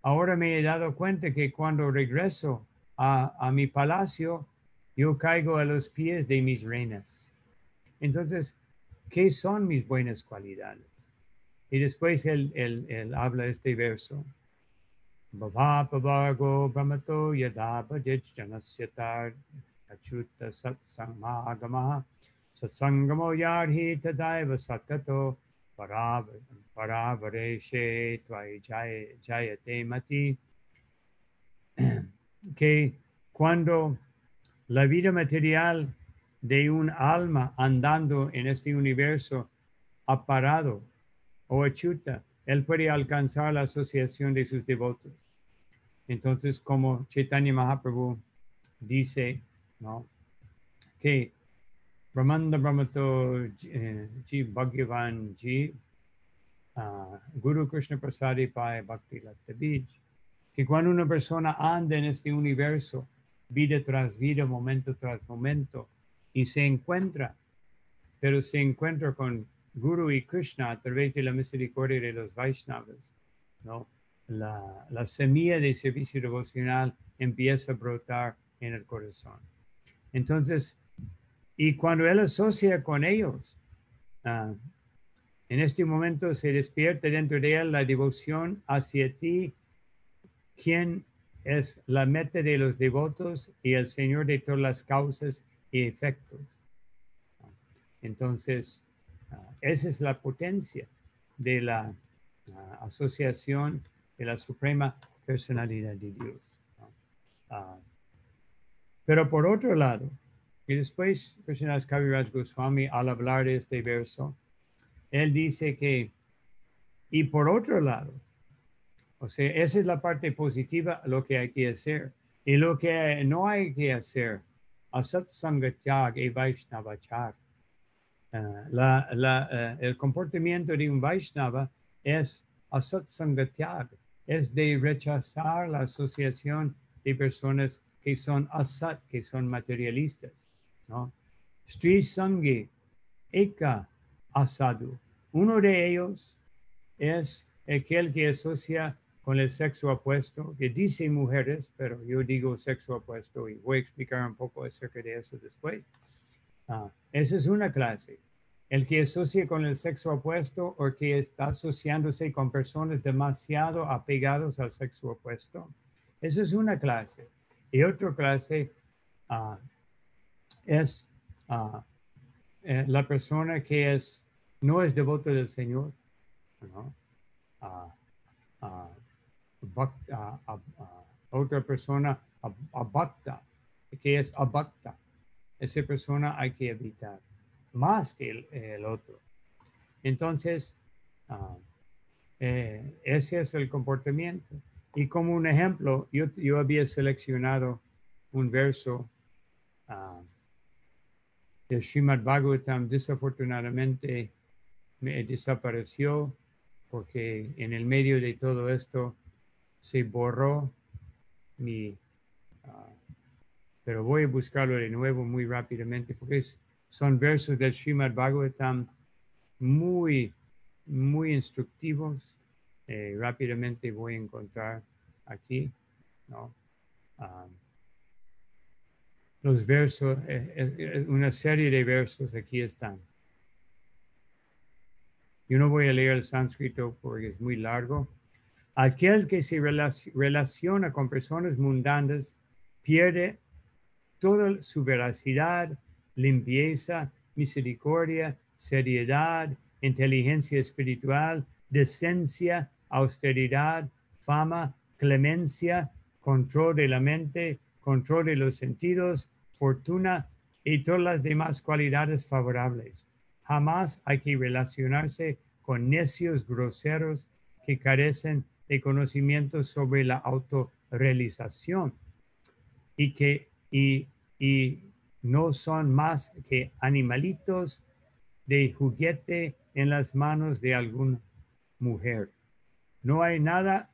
Speaker 1: ahora me he dado cuenta que cuando regreso a mi palacio, yo caigo a los pies de mis reinas. Entonces, ¿qué son mis buenas cualidades? Y después él habla este verso. Bhavapavago brahmato yadapajit janasyatar achuta satsangmagamaha satsangamo yadhi tadaiva satkato paravareshe tvai jayate mati. Que cuando la vida material de un alma andando en este universo ha parado o achuta, él puede alcanzar la asociación de sus devotos. Entonces, como Chaitanya Mahaprabhu dice, ¿no?, que Brahmanda Brahmato Ji Bhagavan Ji Guru Krishna Prasadi Pai Bhakti Lattabij, que cuando una persona anda en este universo, vida tras vida, momento tras momento, y se encuentra, pero se encuentra con Guru y Krishna a través de la misericordia de los Vaishnavas, ¿no? La semilla de servicio devocional empieza a brotar en el corazón. Entonces, y cuando él asocia con ellos, en este momento se despierta dentro de él la devoción hacia ti, quien es la meta de los devotos y el Señor de todas las causas y efectos. Entonces, esa es la potencia de la asociación de la Suprema Personalidad de Dios. Pero por otro lado, y después Krishnadas Kaviraj Goswami, al hablar de este verso, él dice que, y por otro lado, o sea, esa es la parte positiva, lo que hay que hacer. Y lo que no hay que hacer, asat sangatyag y vaishnavachar. El comportamiento de un Vaishnava es asat sangatyag, es de rechazar la asociación de personas que son asat, que son materialistas, ¿no? Sri Sangi, Eka Asadu. Uno de ellos es aquel que asocia con el sexo opuesto, que dice mujeres, pero yo digo sexo opuesto y voy a explicar un poco acerca de eso después. Esa es una clase. El que asocia con el sexo opuesto o que está asociándose con personas demasiado apegados al sexo opuesto. Esa es una clase. Y otra clase es la persona que no es devota del Señor, ¿no? Otra persona abhakta, que es abhakta. Esa persona hay que evitar más que el otro. Entonces, ese es el comportamiento. Y como un ejemplo, yo había seleccionado un verso de Srimad Bhagavatam. Desafortunadamente me desapareció porque en el medio de todo esto se borró pero voy a buscarlo de nuevo muy rápidamente porque son versos del Srimad Bhagavatam muy, muy instructivos. Rápidamente voy a encontrar aquí, ¿no? Los versos, una serie de versos aquí están. Yo no voy a leer el sánscrito porque es muy largo. Aquel que se relaciona con personas mundanas pierde toda su veracidad, limpieza, misericordia, seriedad, inteligencia espiritual, decencia, austeridad, fama, clemencia, control de la mente, control de los sentidos, fortuna y todas las demás cualidades favorables. Jamás hay que relacionarse con necios groseros que carecen de conocimientos sobre la autorrealización y no son más que animalitos de juguete en las manos de alguna mujer. No hay nada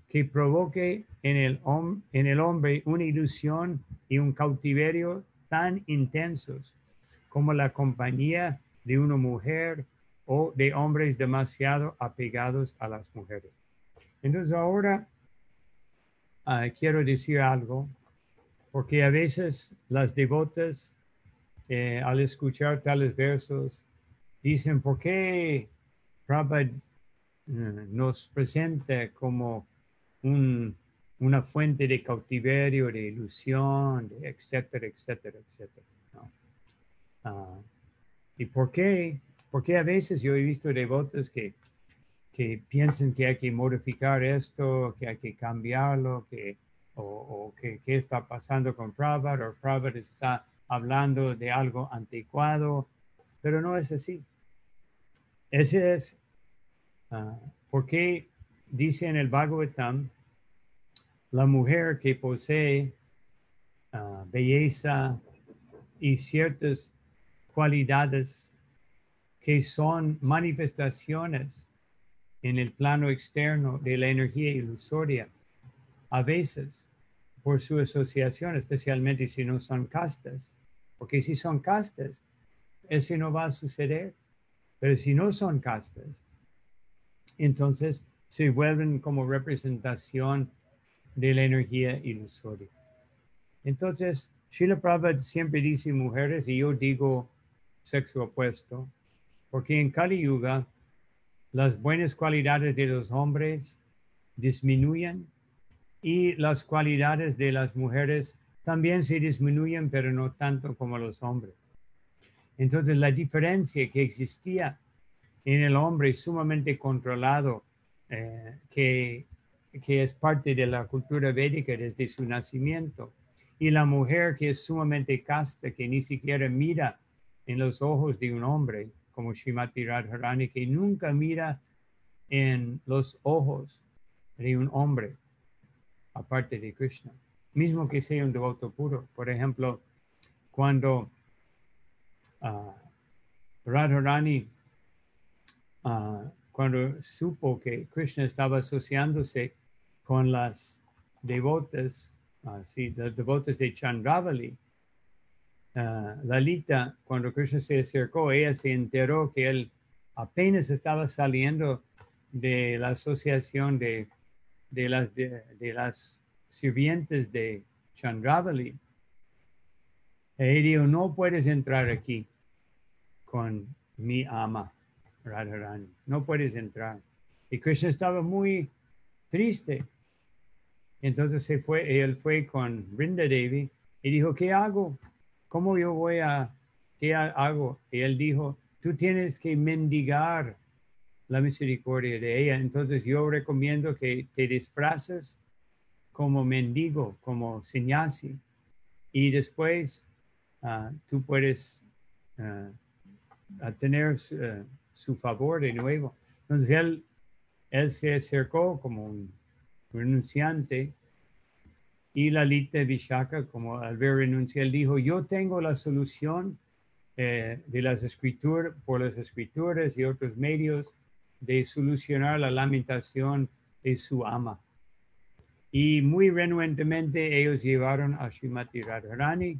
Speaker 1: que provoque en el hombre una ilusión y un cautiverio tan intensos como la compañía de una mujer o de hombres demasiado apegados a las mujeres. Entonces ahora quiero decir algo, porque a veces las devotas al escuchar tales versos dicen, ¿por qué Prabhupada nos presenta como una fuente de cautiverio, de ilusión, etcétera, etcétera, etcétera, ¿no? ¿Y por qué? Porque a veces yo he visto devotos que piensan que hay que modificar esto, que hay que cambiarlo, o que qué está pasando con Prabhupada, o Prabhupada está hablando de algo anticuado, pero no es así. Ese es porque dice en el Bhagavatam, la mujer que posee belleza y ciertas cualidades que son manifestaciones en el plano externo de la energía ilusoria, a veces por su asociación, especialmente si no son castas, porque si son castas, eso no va a suceder, pero si no son castas, entonces se vuelven como representación de la energía ilusoria. Entonces, Srila Prabhupada siempre dice mujeres y yo digo sexo opuesto, porque en Kali Yuga las buenas cualidades de los hombres disminuyen y las cualidades de las mujeres también se disminuyen, pero no tanto como los hombres. Entonces la diferencia que existía en el hombre sumamente controlado, que es parte de la cultura védica desde su nacimiento, y la mujer que es sumamente casta, que ni siquiera mira en los ojos de un hombre, como Srimati Radharani, que nunca mira en los ojos de un hombre, aparte de Krishna, mismo que sea un devoto puro. Por ejemplo, cuando Radharani, cuando supo que Krishna estaba asociándose con las devotas, las devotas de Chandravali, Lalita, cuando Krishna se acercó, ella se enteró que él apenas estaba saliendo de la asociación de las sirvientes de Chandravali. Ella dijo, no puedes entrar aquí con mi ama, Radharani, no puedes entrar. Y Krishna estaba muy triste. Entonces él fue con Vrinda Devi y dijo, ¿qué hago? ¿Cómo yo qué hago? Y él dijo, tú tienes que mendigar la misericordia de ella. Entonces yo recomiendo que te disfraces como mendigo, como sannyasi, y después tú puedes tener su favor de nuevo. Entonces él se acercó como un renunciante, y Lalita Vishaka, como al ver renuncia, él dijo, yo tengo la solución de las escrituras, por las escrituras y otros medios, de solucionar la lamentación de su ama. Y muy renuentemente ellos llevaron a Srimati Radharani,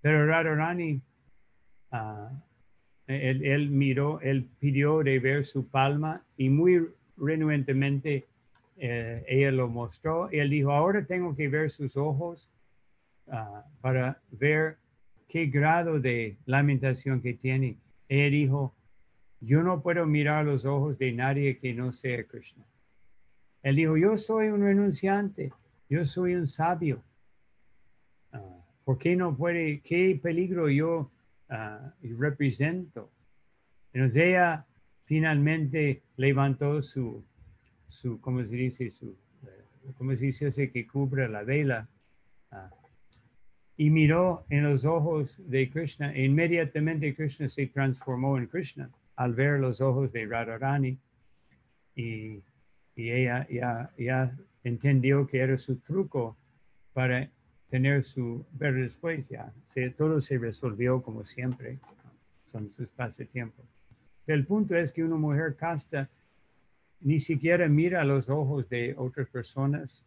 Speaker 1: pero Radharani, él pidió de ver su palma, y muy renuentemente ella lo mostró. Y él dijo, ahora tengo que ver sus ojos para ver qué grado de lamentación que tiene. Ella dijo, yo no puedo mirar los ojos de nadie que no sea Krishna. Él dijo, yo soy un renunciante, yo soy un sabio. ¿Por qué no puede, qué peligro yo represento? Entonces ella finalmente levantó su ¿cómo se dice? ¿Cómo se dice ese que cubre la vela? Y miró en los ojos de Krishna. E inmediatamente Krishna se transformó en Krishna al ver los ojos de Radharani. Y ella ya entendió que era su truco para tener ver después. Todo se resolvió como siempre. Son sus pasatiempos. El punto es que una mujer casta ni siquiera mira a los ojos de otras personas,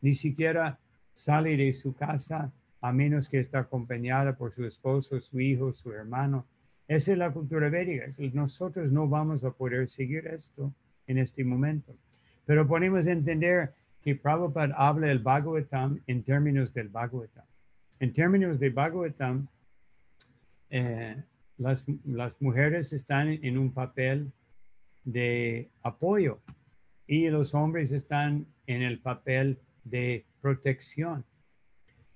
Speaker 1: ni siquiera sale de su casa a menos que esté acompañada por su esposo, su hijo, su hermano. Esa es la cultura védica. Nosotros no vamos a poder seguir esto en este momento. Pero podemos entender que Prabhupada habla del Bhagavatam en términos del Bhagavatam. En términos del Bhagavatam, las mujeres están en un papel de apoyo y los hombres están en el papel de protección.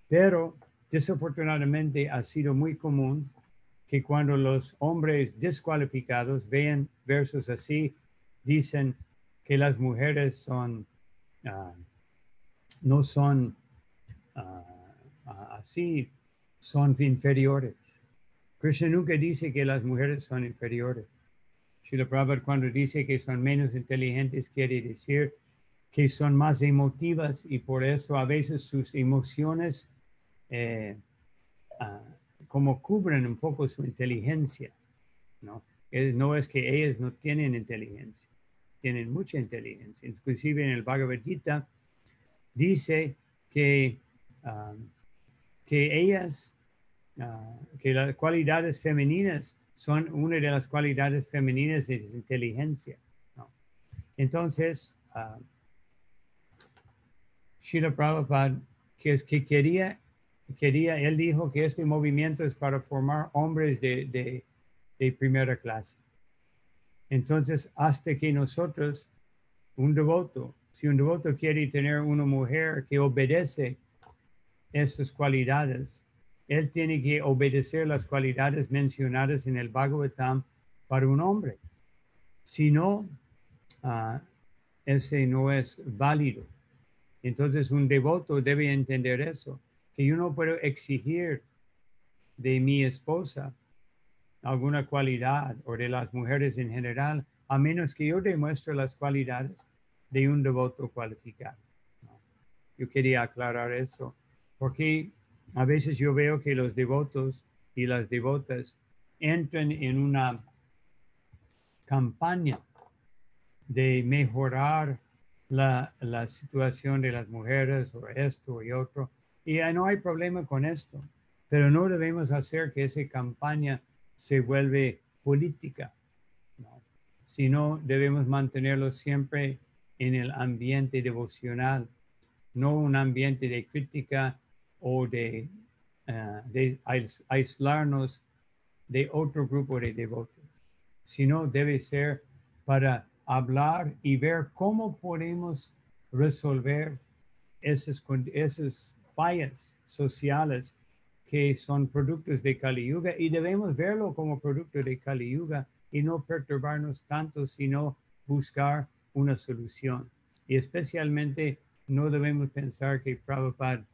Speaker 1: Pero desafortunadamente ha sido muy común que cuando los hombres descualificados vean versos así, dicen que las mujeres no son así, son inferiores. Krishna nunca dice que las mujeres son inferiores. Srila Prabhupada, cuando dice que son menos inteligentes, quiere decir que son más emotivas, y por eso a veces sus emociones como cubren un poco su inteligencia, ¿no? No es que ellas no tienen inteligencia, tienen mucha inteligencia. Inclusive en el Bhagavad Gita dice que ellas, que las cualidades femeninas son una de las cualidades femeninas de inteligencia, ¿no? Entonces, Srila Prabhupada, que quería, él dijo que este movimiento es para formar hombres de primera clase. Entonces, hasta que nosotros, si un devoto quiere tener una mujer que obedece esas cualidades, él tiene que obedecer las cualidades mencionadas en el Bhagavatam para un hombre. Si no, ese no es válido. Entonces un devoto debe entender eso, que yo no puedo exigir de mi esposa alguna cualidad o de las mujeres en general, a menos que yo demuestre las cualidades de un devoto cualificado. Yo quería aclarar eso, porque a veces yo veo que los devotos y las devotas entran en una campaña de mejorar la situación de las mujeres o esto y otro. Y no hay problema con esto, pero no debemos hacer que esa campaña se vuelve política, ¿no? Sino debemos mantenerlo siempre en el ambiente devocional, no un ambiente de crítica o de aislarnos de otro grupo de devotos, sino debe ser para hablar y ver cómo podemos resolver esas fallas sociales que son productos de Kali Yuga, y debemos verlo como producto de Kali Yuga y no perturbarnos tanto, sino buscar una solución. Y especialmente no debemos pensar que Prabhupada,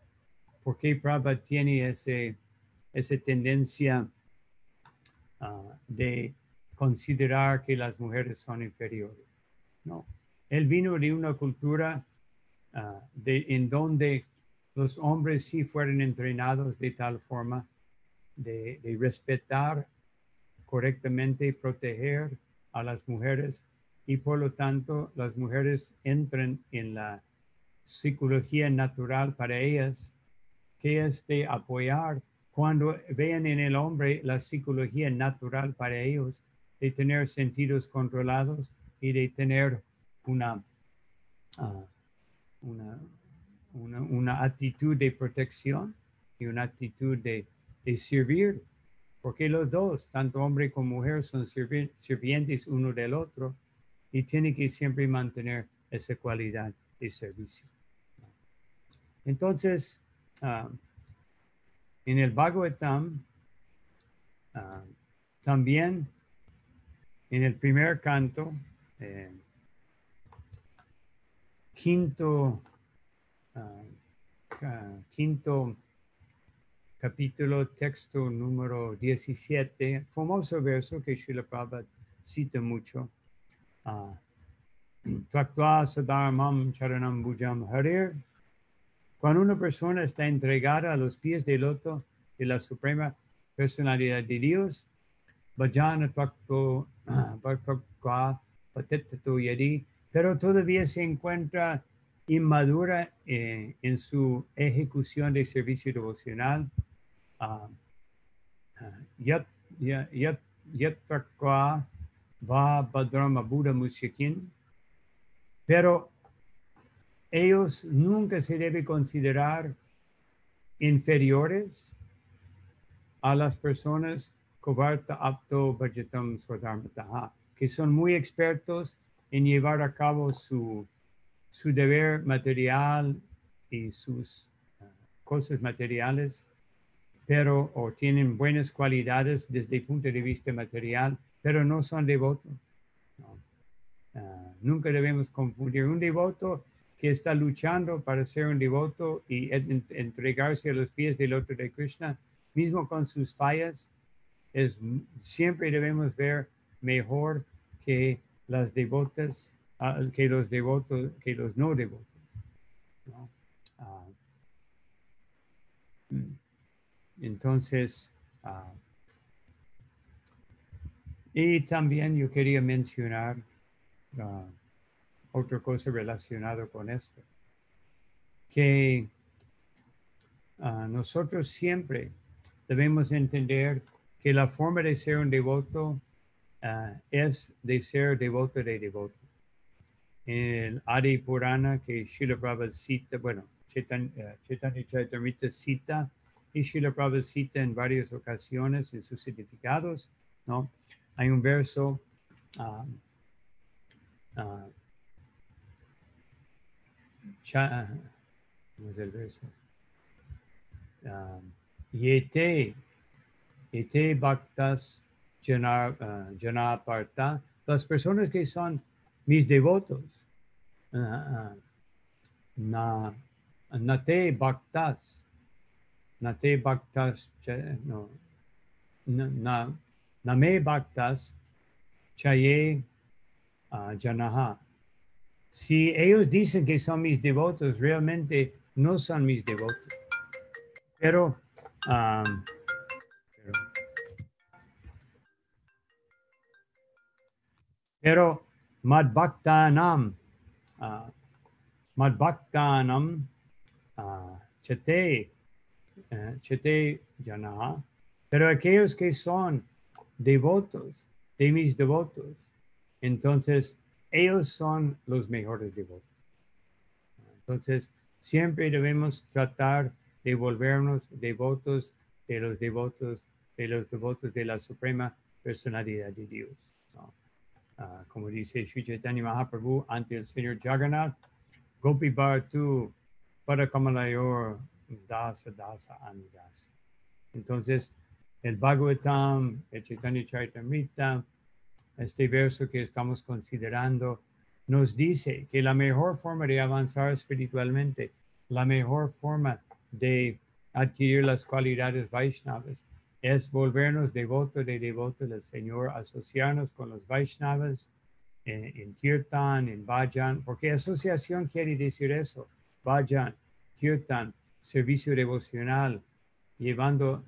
Speaker 1: porque Prabhupada tiene esa tendencia de considerar que las mujeres son inferiores. No, él vino de una cultura en donde los hombres sí fueron entrenados de tal forma de respetar correctamente y proteger a las mujeres, y por lo tanto las mujeres entran en la psicología natural para ellas, que es de apoyar cuando vean en el hombre la psicología natural para ellos, de tener sentidos controlados y de tener una actitud de protección y una actitud de servir, porque los dos, tanto hombre como mujer, son sirvientes uno del otro, y tiene que siempre mantener esa cualidad de servicio. Entonces, en el Bhagavatam, también en el primer canto, quinto capítulo, texto número 17, famoso verso que Srila Prabhupada cita mucho. Tvaktva sadharmam charanam bhujam harir. Cuando una persona está entregada a los pies del loto de la Suprema Personalidad de Dios, bhajana tvakto patettato yadi, pero todavía se encuentra inmadura en su ejecución de servicio devocional. Yatrakva va Badrama Buddha Musyakin, pero ellos nunca se deben considerar inferiores a las personas Kovarta Apto Bhajatam Swadharmataha, que son muy expertos en llevar a cabo su deber material y sus cosas materiales, pero o tienen buenas cualidades desde el punto de vista material, pero no son devotos. No. Nunca debemos confundir un devoto que está luchando para ser un devoto y entregarse a los pies del otro de Krishna, mismo con sus fallas, siempre debemos ver mejor que las devotas, que los devotos, que los no devotos, ¿no? Entonces, y también yo quería mencionar otra cosa relacionada con esto, que nosotros siempre debemos entender que la forma de ser un devoto es de ser devoto de devoto. En el Adi Purana, que Srila Prabhupada cita, bueno, Chaitanya Charitamrita cita, y Srila Prabhupada cita en varias ocasiones en sus significados, ¿no? Hay un verso, ¿cómo es el verso? Yete bhaktas janaparta, las personas que son mis devotos, nate bhaktas, no, name bhaktas chaye janaha. Si ellos dicen que son mis devotos, realmente no son mis devotos. Pero madbhaktanam chate janaha, pero aquellos que son devotos de mis devotos, entonces ellos son los mejores devotos. Entonces siempre debemos tratar de volvernos devotos de los devotos de la Suprema Personalidad de Dios, ¿no? Como dice Sri Chaitanya Mahaprabhu ante el Señor Jagannath, Gopi Bhartu para Kamalayor Dasa Dasa Anudasa. Entonces, el Bhagavatam, el Chaitanya Charitamrita, este verso que estamos considerando, nos dice que la mejor forma de avanzar espiritualmente, la mejor forma de adquirir las cualidades Vaishnavas, es volvernos devotos del Señor, asociarnos con los Vaishnavas en Kirtan, en Bhajan, porque asociación quiere decir eso, Bhajan, Kirtan, servicio devocional, llevando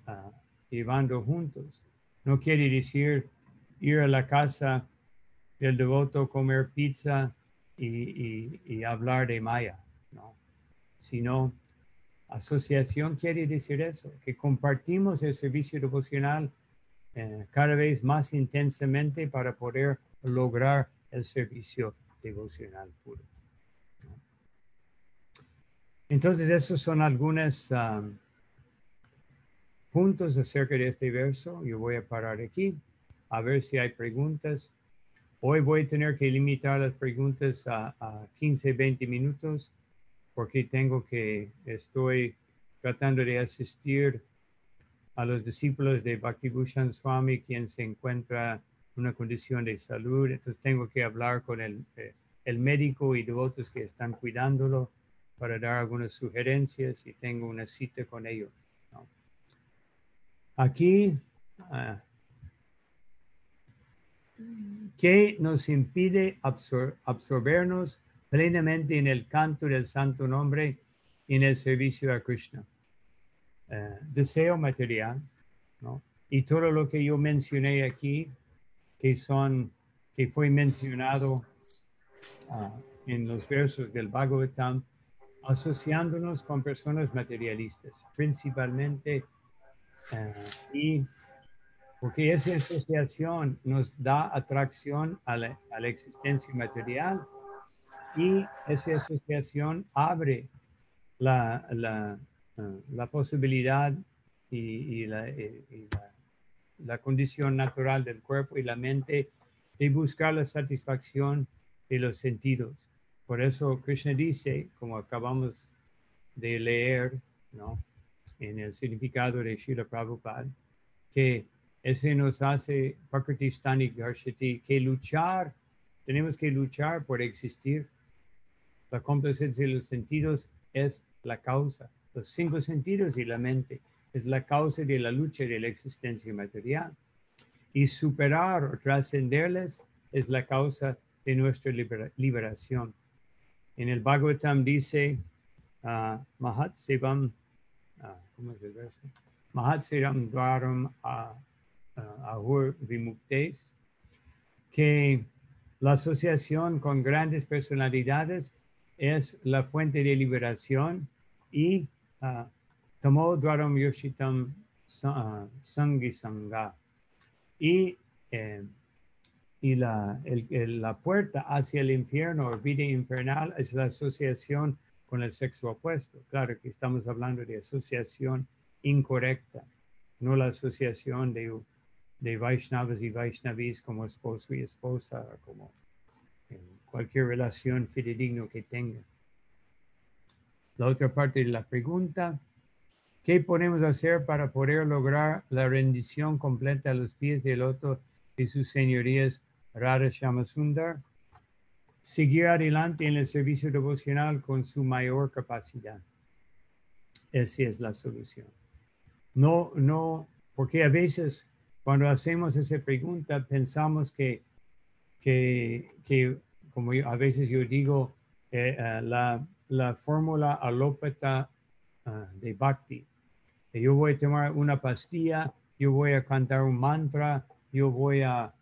Speaker 1: juntos. No quiere decir ir a la casa del devoto, comer pizza y hablar de Maya, ¿no? Sino asociación quiere decir eso, que compartimos el servicio devocional cada vez más intensamente para poder lograr el servicio devocional puro, ¿no? Entonces, esos son algunos puntos acerca de este verso. Yo voy a parar aquí a ver si hay preguntas. Hoy voy a tener que limitar las preguntas a 15, 20 minutos porque estoy tratando de asistir a los discípulos de Bhakti-Bhushan Swami, quien se encuentra en una condición de salud. Entonces tengo que hablar con el médico y devotos que están cuidándolo para dar algunas sugerencias y tengo una cita con ellos, ¿no? Aquí, ¿qué nos impide absorbernos plenamente en el canto del santo nombre y en el servicio a Krishna? Deseo material, ¿no? Y todo lo que yo mencioné aquí, que fue mencionado en los versos del Bhagavatam, asociándonos con personas materialistas, principalmente, y porque esa asociación nos da atracción a la existencia material y esa asociación abre la posibilidad y la condición natural del cuerpo y la mente de buscar la satisfacción de los sentidos. Por eso Krishna dice, como acabamos de leer, ¿no?, en el significado de Srila Prabhupada, que ese nos hace Prakriti Darshati, que tenemos que luchar por existir. La complacencia de los sentidos es la causa. Los 5 sentidos y la mente es la causa de la lucha de la existencia material. Y superar o trascenderles es la causa de nuestra liberación. En el Bhagavatam dice, Mahat Sevam, ¿cómo es el verso? Mahat Sevam Dwaram Ahur Vimuktes, que la asociación con grandes personalidades es la fuente de liberación y Tamo Dwaram Yoshitam Sangi Sangha. Y la puerta hacia el infierno o vida infernal es la asociación con el sexo opuesto. Claro que estamos hablando de asociación incorrecta, no la asociación de Vaishnavas y Vaishnavis como esposo y esposa, como en cualquier relación fidedigno que tenga. La otra parte de la pregunta, ¿Qué podemos hacer para poder lograr la rendición completa a los pies del loto de sus señorías Radha Shamasundar? Seguir adelante en el servicio devocional con su mayor capacidad. Esa es la solución. No, porque a veces cuando hacemos esa pregunta pensamos que como a veces yo digo, la fórmula alópata de Bhakti. Yo voy a tomar una pastilla, yo voy a cantar un mantra, yo voy a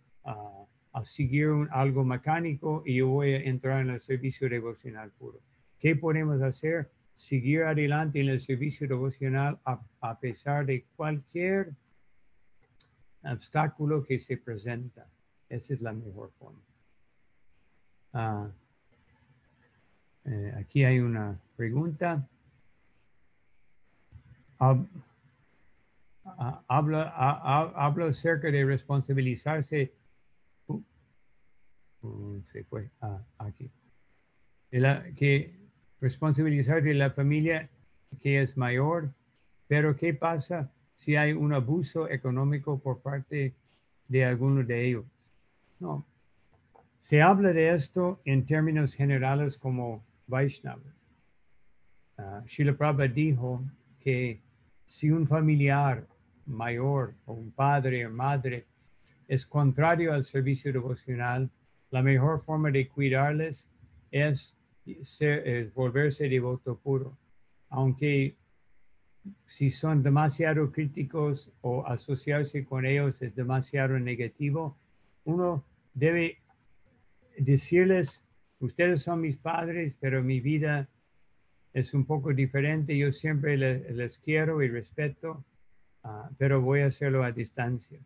Speaker 1: seguir algo mecánico y yo voy a entrar en el servicio devocional puro. ¿Qué podemos hacer? Seguir adelante en el servicio devocional a pesar de cualquier obstáculo que se presenta. Esa es la mejor forma. Aquí hay una pregunta. Hablo acerca de responsabilizarse. Se fue. Aquí. Que responsabilizarse de la familia que es mayor, pero ¿qué pasa si hay un abuso económico por parte de alguno de ellos? No. Se habla de esto en términos generales como Vaishnavas. Srila Prabhupada dijo que si un familiar mayor o un padre o madre es contrario al servicio devocional, la mejor forma de cuidarles es volverse devoto puro. Aunque si son demasiado críticos o asociarse con ellos es demasiado negativo, uno debe decirles, ustedes son mis padres, pero mi vida es un poco diferente. Yo siempre les quiero y respeto, pero voy a hacerlo a distancia.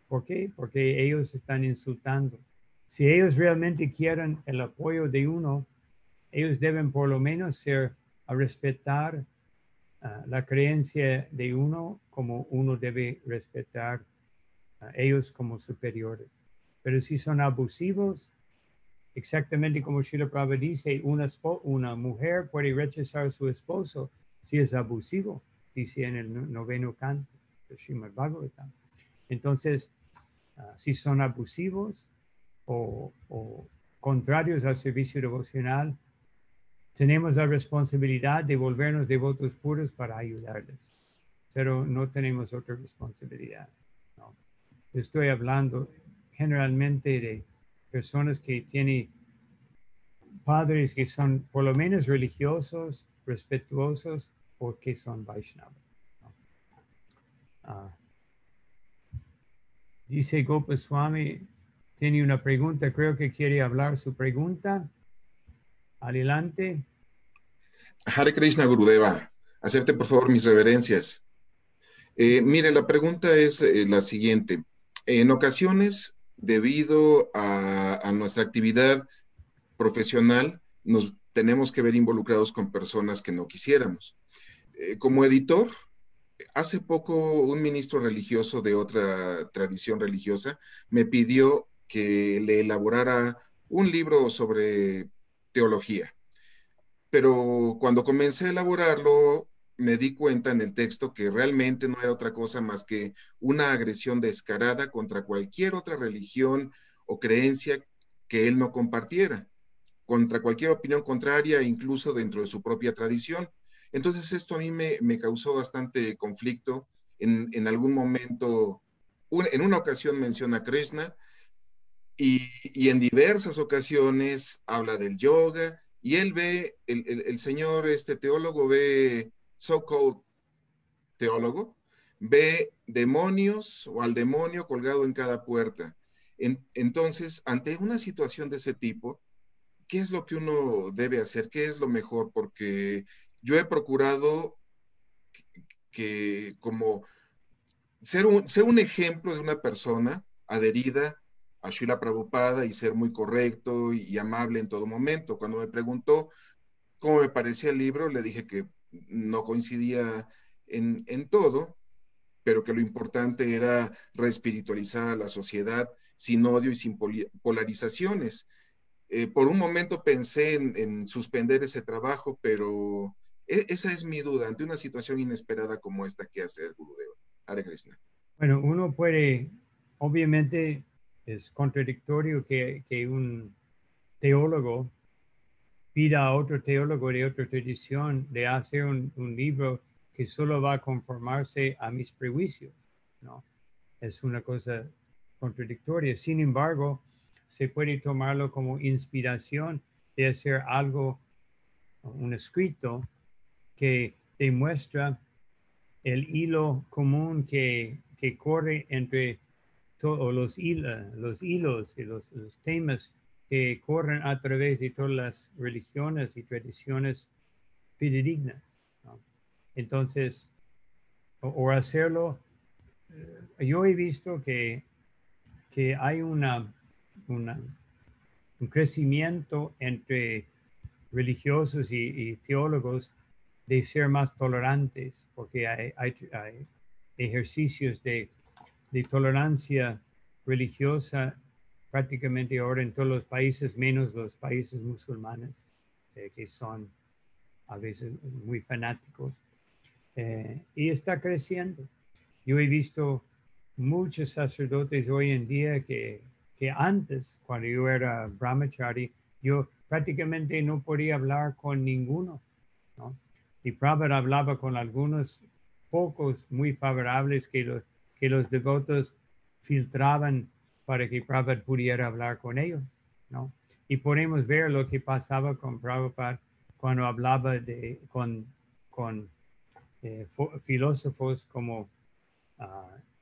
Speaker 1: ¿Por qué? Porque ellos están insultando. Si ellos realmente quieren el apoyo de uno, ellos deben por lo menos respetar la creencia de uno como uno debe respetar a ellos como superiores. Pero si son abusivos, exactamente como Srila Prabhupada dice, una mujer puede rechazar a su esposo si es abusivo, dice en el 9º canto de Srimad Bhagavatam. Entonces, si son abusivos o contrarios al servicio devocional, tenemos la responsabilidad de volvernos devotos puros para ayudarles, pero no tenemos otra responsabilidad. No. Estoy hablando generalmente de personas que tienen padres que son por lo menos religiosos, respetuosos, o que son Vaishnavas. Dice Gopaswami, tiene una pregunta, creo que quiere hablar su pregunta. Adelante.
Speaker 4: Hare Krishna, Gurudeva. Acepte por favor mis reverencias. Mire, la pregunta es la siguiente. En ocasiones, debido a nuestra actividad profesional, nos tenemos que ver involucrados con personas que no quisiéramos. Como editor, hace poco un ministro religioso de otra tradición religiosa me pidió que le elaborara un libro sobre teología. Pero cuando comencé a elaborarlo, me di cuenta en el texto que realmente no era otra cosa más que una agresión descarada contra cualquier otra religión o creencia que él no compartiera, contra cualquier opinión contraria, incluso dentro de su propia tradición. Entonces esto a mí me causó bastante conflicto. En algún momento, en una ocasión menciona a Krishna y en diversas ocasiones habla del yoga y él ve, el señor teólogo ve, so-called teólogo, ve demonios o al demonio colgado en cada puerta. Entonces, ante una situación de ese tipo, ¿qué es lo que uno debe hacer? ¿Qué es lo mejor? Porque yo he procurado que como ser un ejemplo de una persona adherida a Srila Prabhupada y ser muy correcto y amable en todo momento. Cuando me preguntó cómo me parecía el libro, le dije que no coincidía en todo, pero que lo importante era reespiritualizar a la sociedad sin odio y sin polarizaciones. Por un momento pensé en suspender ese trabajo, pero Esa es mi duda ante una situación inesperada como esta que hace el Gurudeva. Hare Krishna.
Speaker 1: Bueno, uno puede, obviamente es contradictorio que un teólogo pida a otro teólogo de otra tradición de hacer un libro que solo va a conformarse a mis prejuicios, ¿no? Es una cosa contradictoria. Sin embargo, se puede tomarlo como inspiración de hacer algo, un escrito que demuestra el hilo común que corre entre todos los hilos y los temas que corren a través de todas las religiones y tradiciones fidedignas, ¿no? Entonces, o hacerlo, yo he visto que hay un crecimiento entre religiosos y teólogos de ser más tolerantes, porque hay ejercicios de tolerancia religiosa prácticamente ahora en todos los países, menos los países musulmanes, que son a veces muy fanáticos. Y está creciendo. Yo he visto muchos sacerdotes hoy en día que antes, cuando yo era brahmachari, yo prácticamente no podía hablar con ninguno, ¿no? Y Prabhupada hablaba con algunos pocos muy favorables que los devotos filtraban para que Prabhupada pudiera hablar con ellos, ¿no? Y podemos ver lo que pasaba con Prabhupada cuando hablaba con filósofos como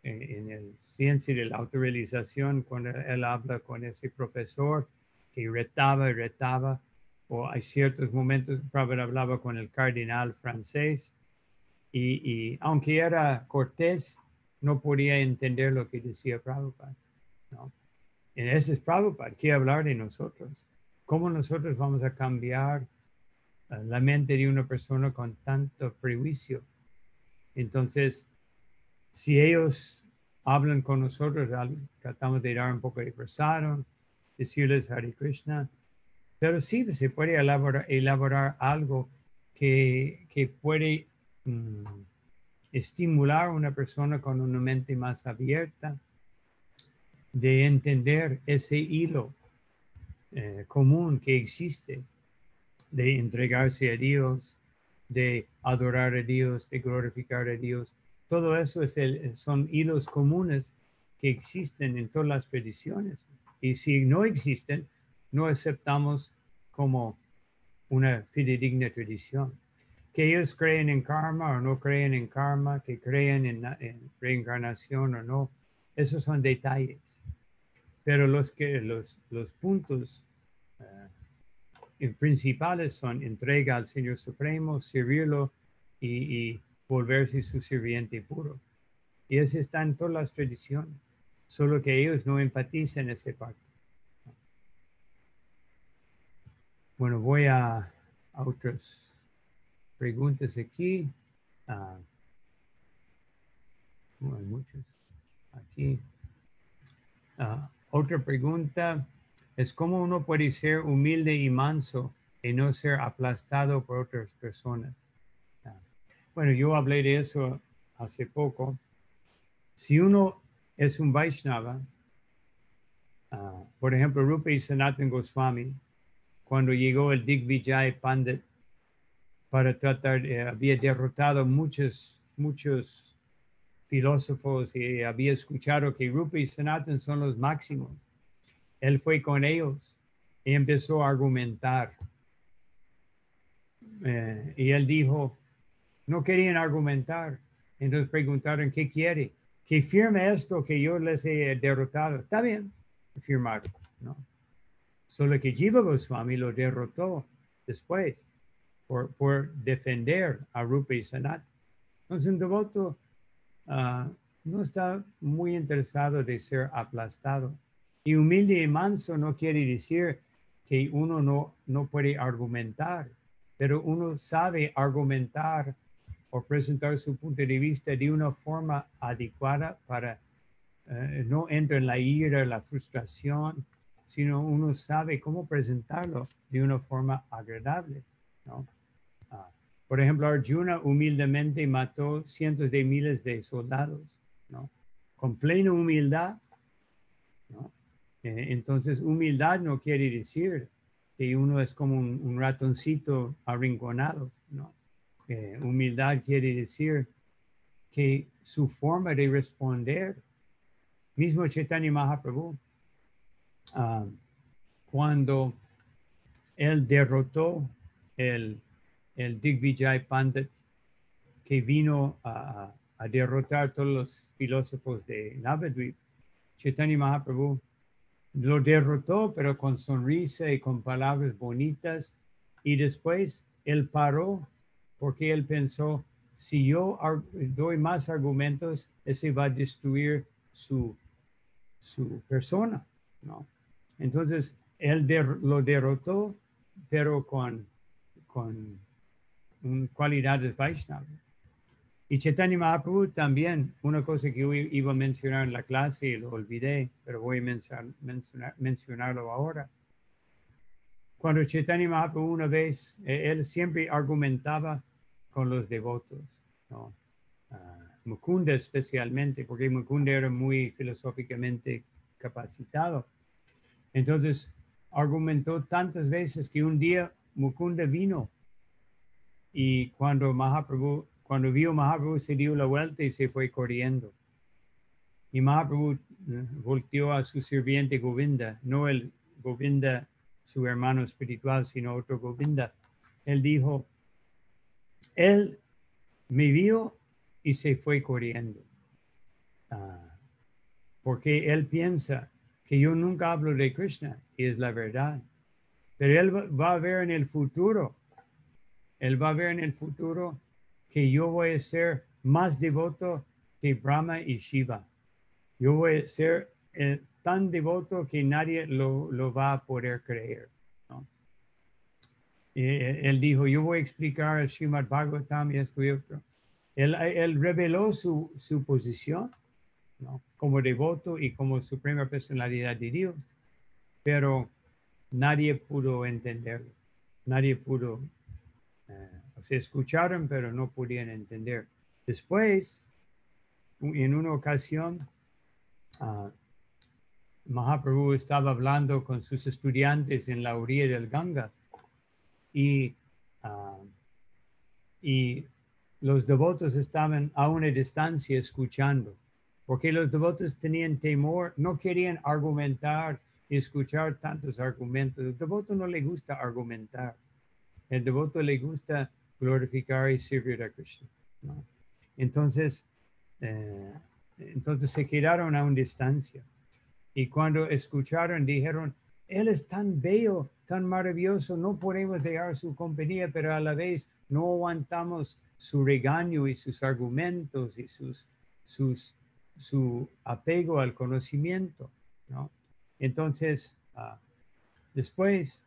Speaker 1: en el ciencia de la autorrealización, cuando él habla con ese profesor que retaba, o hay ciertos momentos, Prabhupada hablaba con el cardenal francés, y aunque era cortés, no podía entender lo que decía Prabhupada, ¿no? En ese es Prabhupada, quiere hablar de nosotros. ¿Cómo nosotros vamos a cambiar la mente de una persona con tanto prejuicio? Entonces, si ellos hablan con nosotros, tratamos de dar un poco de prasada, decirles Hare Krishna, pero sí se puede elaborar algo que puede estimular a una persona con una mente más abierta de entender ese hilo común que existe, de entregarse a Dios, de adorar a Dios, de glorificar a Dios. Todo eso son hilos comunes que existen en todas las tradiciones. Y si no existen, no aceptamos como una fidedigna tradición. Que ellos creen en karma o no creen en karma, que creen en reencarnación o no, esos son detalles. Pero los puntos principales son entrega al Señor Supremo, servirlo y volverse su sirviente puro. Y eso está en todas las tradiciones, solo que ellos no enfatizan esa parte. Bueno, voy a otras preguntas aquí. Hay muchas aquí. Otra pregunta es cómo uno puede ser humilde y manso y no ser aplastado por otras personas. Bueno, yo hablé de eso hace poco. Si uno es un Vaishnava, por ejemplo, Rupa y Sanatana Goswami, cuando llegó el Digvijay Pandit para tratar, había derrotado muchos filósofos y había escuchado que Rupa y Sanatana son los máximos. Él fue con ellos y empezó a argumentar. Y él dijo, no querían argumentar. Entonces preguntaron, ¿qué quiere? Que firme esto que yo les he derrotado. Está bien, firmar, ¿no? Solo que Jiva Goswami lo derrotó después por defender a Rupa y Sanat. Entonces un devoto no está muy interesado de ser aplastado. Y humilde y manso no quiere decir que uno no puede argumentar, pero uno sabe argumentar o presentar su punto de vista de una forma adecuada para no entrar en la ira, la frustración, sino uno sabe cómo presentarlo de una forma agradable, ¿no? Por ejemplo, Arjuna humildemente mató cientos de miles de soldados, ¿no? Con plena humildad, ¿no? Entonces, humildad no quiere decir que uno es como un ratoncito arrinconado, ¿no? Humildad quiere decir que su forma de responder, mismo Chaitanya Mahaprabhu, cuando él derrotó el Digvijay Pandit, que vino a derrotar todos los filósofos de Navadvip, Chaitanya Mahaprabhu lo derrotó, pero con sonrisa y con palabras bonitas, y después él paró porque él pensó, si yo doy más argumentos, ese va a destruir su persona, ¿no? Entonces, él lo derrotó, pero con cualidades Vaishnavas. Y Chaitanya Mahaprabhu también, una cosa que yo iba a mencionar en la clase y lo olvidé, pero voy a mencionarlo ahora. Cuando Chaitanya Mahaprabhu una vez, él siempre argumentaba con los devotos, ¿no? Mukunda especialmente, porque Mukunda era muy filosóficamente capacitado. Entonces, argumentó tantas veces que un día Mukunda vino y cuando vio Mahaprabhu se dio la vuelta y se fue corriendo. Y Mahaprabhu volteó a su sirviente Govinda, no el Govinda, su hermano espiritual, sino otro Govinda. Él dijo, él me vio y se fue corriendo. Porque él piensa que yo nunca hablo de Krishna, y es la verdad. Pero él va a ver en el futuro, que yo voy a ser más devoto que Brahma y Shiva. Yo voy a ser tan devoto que nadie lo va a poder creer, ¿no? Él dijo, yo voy a explicar el Srimad Bhagavatam y esto y otro. Él reveló su posición, ¿no? Como devoto y como suprema personalidad de Dios, pero nadie pudo entenderlo. Nadie pudo, se escucharon, pero no podían entender. Después, en una ocasión, Mahaprabhu estaba hablando con sus estudiantes en la orilla del Ganga y los devotos estaban a una distancia escuchando, porque los devotos tenían temor, no querían argumentar y escuchar tantos argumentos. El devoto no le gusta argumentar. El devoto le gusta glorificar y servir a Krishna, ¿no? Entonces se quedaron a una distancia. Y cuando escucharon, dijeron, él es tan bello, tan maravilloso, no podemos dejar su compañía, pero a la vez no aguantamos su regaño y sus argumentos y su apego al conocimiento, ¿no? Entonces, después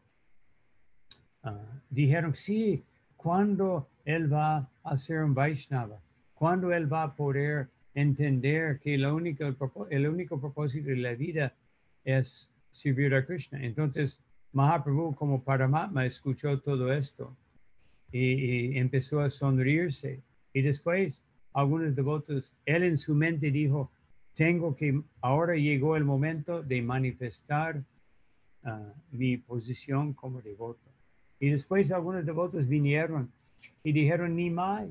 Speaker 1: dijeron, sí, ¿cuándo él va a ser un Vaishnava? ¿Cuándo él va a poder entender que el único propósito de la vida es servir a Krishna? Entonces, Mahaprabhu como Paramatma escuchó todo esto y empezó a sonreírse. Y después, algunos devotos, él en su mente dijo, ahora llegó el momento de manifestar mi posición como devoto. Y después algunos devotos vinieron y dijeron, Nimai,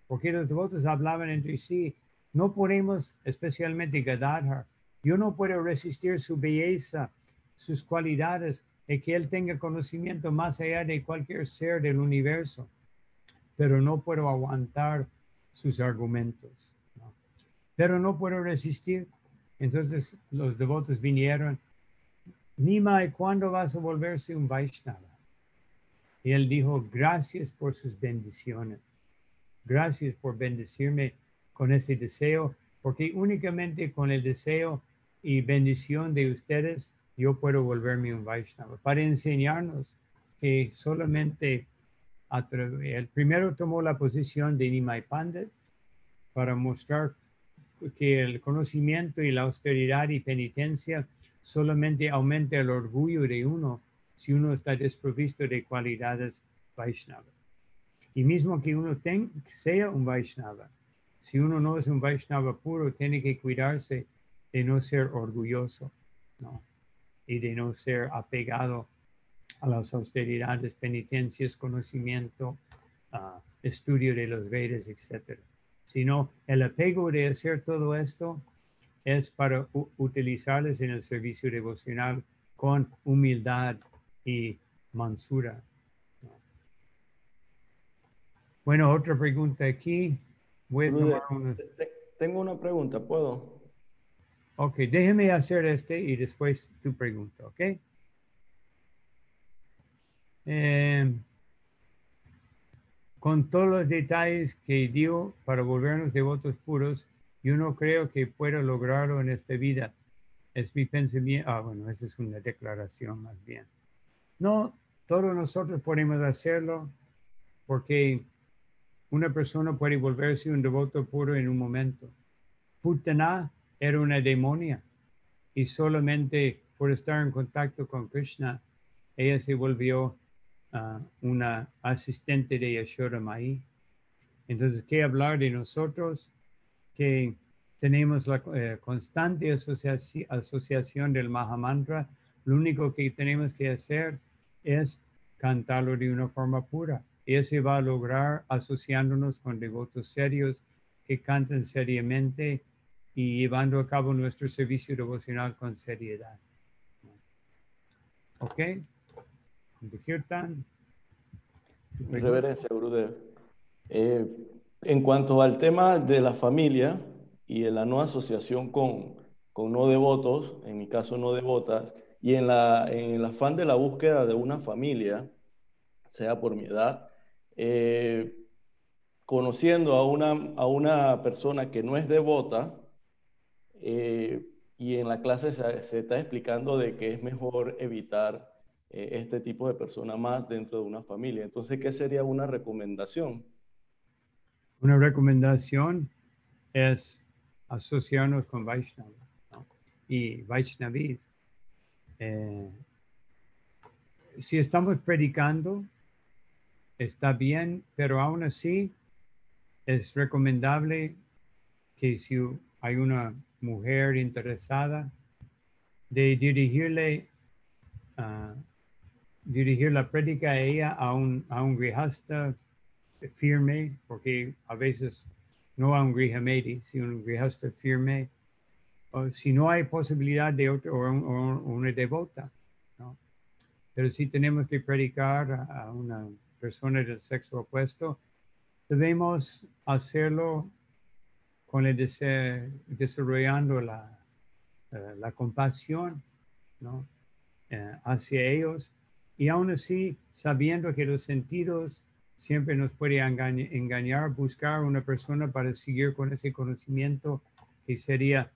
Speaker 1: porque los devotos hablaban entre sí, no podemos, especialmente Gadadhar, yo no puedo resistir su belleza, sus cualidades, de que él tenga conocimiento más allá de cualquier ser del universo, pero no puedo aguantar sus argumentos, ¿no? Pero no puedo resistir. Entonces los devotos vinieron, Nimai, ¿cuándo vas a volverse un Vaishnava? Y él dijo, gracias por sus bendiciones. Gracias por bendecirme con ese deseo, porque únicamente con el deseo y bendición de ustedes yo puedo volverme un Vaishnava, para enseñarnos que solamente el primero tomó la posición de Nimai Pandit para mostrar que el conocimiento y la austeridad y penitencia solamente aumenta el orgullo de uno si uno está desprovisto de cualidades Vaishnava. Y mismo que uno sea un Vaishnava, si uno no es un Vaishnava puro, tiene que cuidarse de no ser orgulloso, ¿no? Y de no ser apegado a las austeridades, penitencias, conocimiento, estudio de los Vedas, etc. Sino el apego de hacer todo esto es para utilizarles en el servicio devocional con humildad y mansura. Bueno, otra pregunta aquí. Voy a tomar una.
Speaker 5: Tengo una pregunta, ¿puedo?
Speaker 1: Ok, déjeme hacer y después tu pregunta, ¿ok? Con todos los detalles que dio para volvernos devotos puros, yo no creo que pueda lograrlo en esta vida. Es mi pensamiento. Bueno, esa es una declaración más bien. No, todos nosotros podemos hacerlo porque una persona puede volverse un devoto puro en un momento. Putana era una demonia y solamente por estar en contacto con Krishna, ella se volvió una asistente de Yashoda Mai. Entonces, ¿qué hablar de nosotros? Que tenemos la constante asociación del Mahamantra. Lo único que tenemos que hacer es cantarlo de una forma pura. Y eso va a lograr asociándonos con devotos serios que cantan seriamente y llevando a cabo nuestro servicio devocional con seriedad. ¿Ok? De Kirtan.
Speaker 5: Reverencia, Gurudev. En cuanto al tema de la familia y en la no asociación con no devotos, en mi caso no devotas, y en el afán de la búsqueda de una familia, sea por mi edad, conociendo a una persona que no es devota, y en la clase se está explicando de que es mejor evitar este tipo de personas más dentro de una familia. Entonces, ¿qué sería una recomendación?
Speaker 1: Una recomendación es asociarnos con Vaishnava, ¿no? Y Vaishnavis. Si estamos predicando, está bien, pero aún así es recomendable que si hay una mujer interesada, de dirigir la prédica a ella a un grihasta firme, porque a veces no a un grihamedi, sino un grihasta firme, o si no hay posibilidad de otro o una devota, ¿no? Pero si tenemos que predicar a una persona del sexo opuesto, debemos hacerlo con desarrollando la compasión, ¿no? Hacia ellos, y aún así sabiendo que los sentidos siempre nos pueden engañar, buscar una persona para seguir con ese conocimiento que sería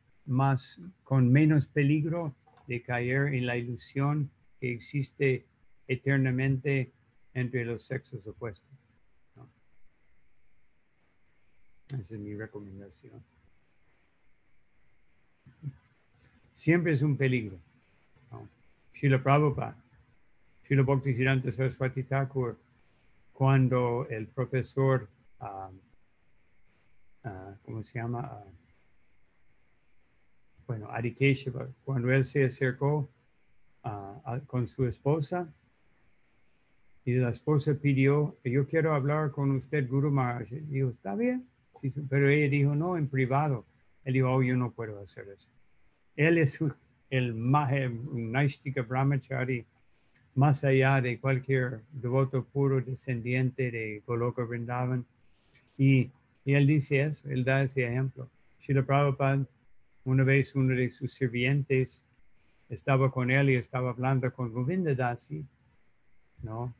Speaker 1: con menos peligro de caer en la ilusión que existe eternamente entre los sexos opuestos, ¿no? Esa es mi recomendación. Siempre es un peligro, ¿no? Srila Prabhupada, Srila Bhaktisiddhanta Saraswati Thakur, cuando el profesor, ¿cómo se llama? Adi Keshava, cuando él se acercó con su esposa, y la esposa pidió, yo quiero hablar con usted, Guru Maharaj. Dijo, está bien, sí, pero ella dijo, no, en privado. Él dijo, yo no puedo hacer eso. Él es un Naishtika Brahmachari, más allá de cualquier devoto puro descendiente de Goloka Vrindavan. Y él dice eso, él da ese ejemplo. Srila Prabhupada, una vez uno de sus sirvientes estaba con él y estaba hablando con Govinda Dasi, ¿no?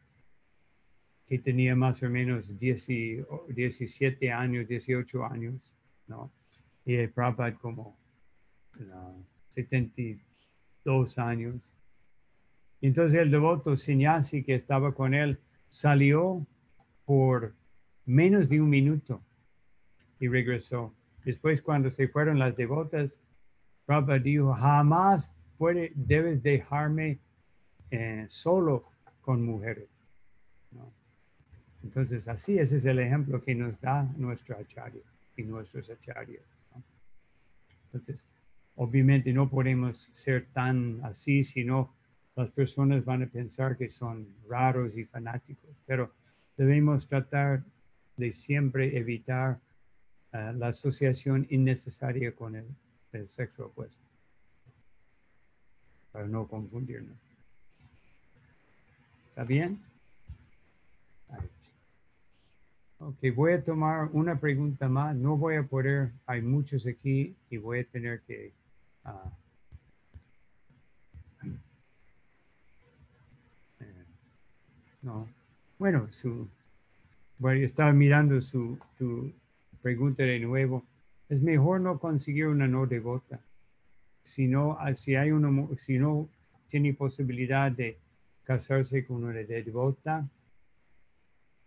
Speaker 1: Que tenía más o menos 17 años, 18 años, ¿no? Y el Prabhupada como 72 años. Entonces el devoto Sannyasi que estaba con él salió por menos de un minuto y regresó. Después cuando se fueron las devotas, Prabhupada dijo, jamás debes dejarme solo con mujeres, ¿no? Entonces, así, ese es el ejemplo que nos da nuestro acharya y nuestros acharyas, ¿no? Entonces, obviamente no podemos ser tan así, sino las personas van a pensar que son raros y fanáticos, pero debemos tratar de siempre evitar la asociación innecesaria con el sexo opuesto, para no confundirnos. ¿Está bien? Ahí. Ok, voy a tomar una pregunta más. No voy a poder, hay muchos aquí y voy a tener que... no. Bueno, bueno, yo estaba mirando tu pregunta de nuevo. Es mejor no conseguir una no devota. Si no tiene posibilidad de casarse con una devota,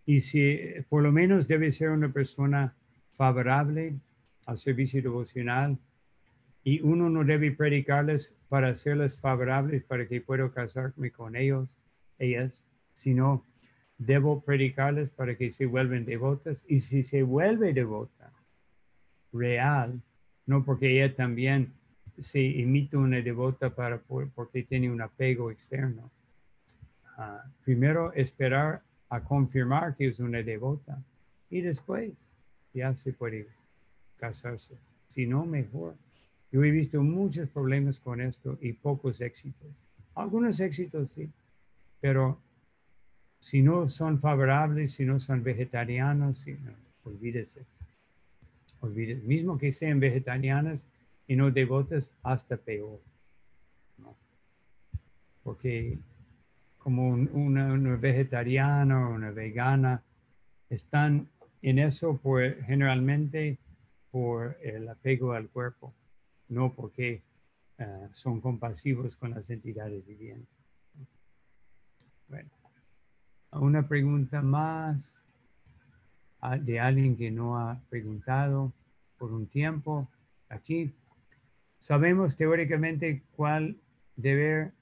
Speaker 1: y si por lo menos debe ser una persona favorable al servicio devocional, y uno no debe predicarles para hacerles favorables para que pueda casarme con ellas, sino debo predicarles para que se vuelvan devotas. Y si se vuelve devota real, no porque ella también se imita una devota porque tiene un apego externo. Primero esperar a confirmar que es una devota y después ya se puede casarse. Si no, mejor. Yo he visto muchos problemas con esto y pocos éxitos. Algunos éxitos sí, pero si no son favorables, si no son vegetarianos, olvídese. Mismo que sean vegetarianas y no devotas, hasta peor, ¿no? Porque como una vegetariana o una vegana están en eso generalmente por el apego al cuerpo, no porque son compasivos con las entidades vivientes. Bueno, una pregunta más de alguien que no ha preguntado por un tiempo aquí. Sabemos teóricamente cuál debe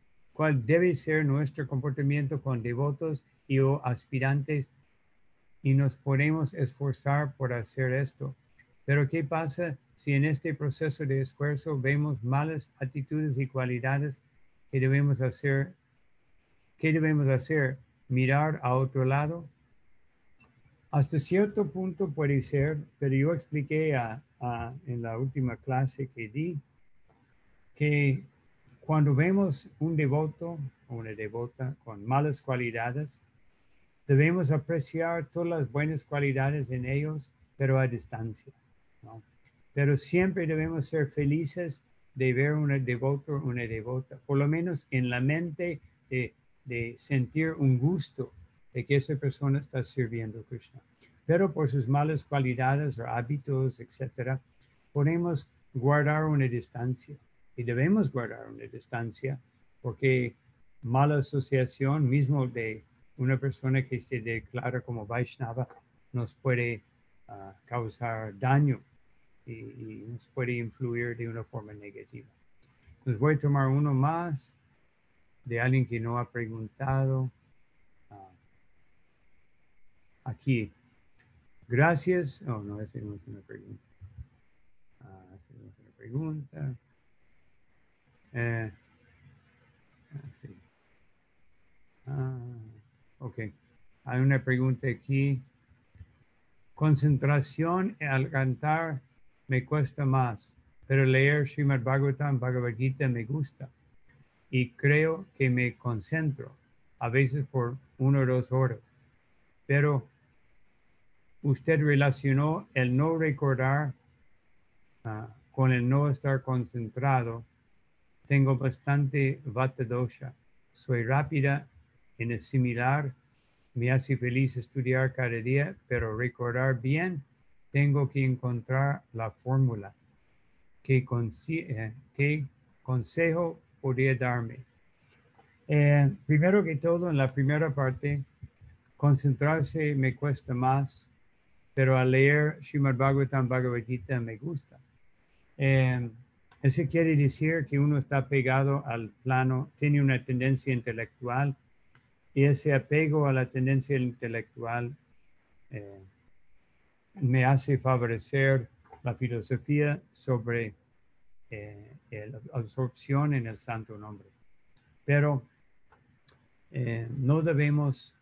Speaker 1: ser nuestro comportamiento con devotos y o aspirantes, y nos podemos esforzar por hacer esto. Pero ¿qué pasa si en este proceso de esfuerzo vemos malas actitudes y cualidades que debemos hacer? ¿Qué debemos hacer? ¿Mirar a otro lado? Hasta cierto punto puede ser, pero yo expliqué en la última clase que di que cuando vemos un devoto o una devota con malas cualidades, debemos apreciar todas las buenas cualidades en ellos, pero a distancia, ¿no? Pero siempre debemos ser felices de ver un devoto o una devota, por lo menos en la mente de sentir un gusto de que esa persona está sirviendo a Krishna. Pero por sus malas cualidades o hábitos, etcétera, podemos guardar una distancia. Y debemos guardar una distancia porque mala asociación, mismo de una persona que se declara como Vaishnava, nos puede causar daño y nos puede influir de una forma negativa. Entonces voy a tomar uno más de alguien que no ha preguntado. Aquí. Gracias. Oh, no, esa no es una pregunta. Esa no es una pregunta. Sí. Ok. Hay una pregunta aquí. Concentración al cantar me cuesta más, pero leer Srimad Bhagavatam, Bhagavad Gita me gusta. Y creo que me concentro, a veces por 1 o 2 horas. Pero usted relacionó el no recordar con el no estar concentrado. Tengo bastante vata dosha. Soy rápida en asimilar. Me hace feliz estudiar cada día, pero recordar bien, tengo que encontrar la fórmula. ¿Qué consejo podría darme? Primero que todo, en la primera parte, concentrarse me cuesta más, pero al leer Srimad Bhagavatam, Bhagavad Gita me gusta. Eso quiere decir que uno está pegado al plano, tiene una tendencia intelectual, y ese apego a la tendencia intelectual me hace favorecer la filosofía sobre la absorción en el santo nombre. Pero no debemos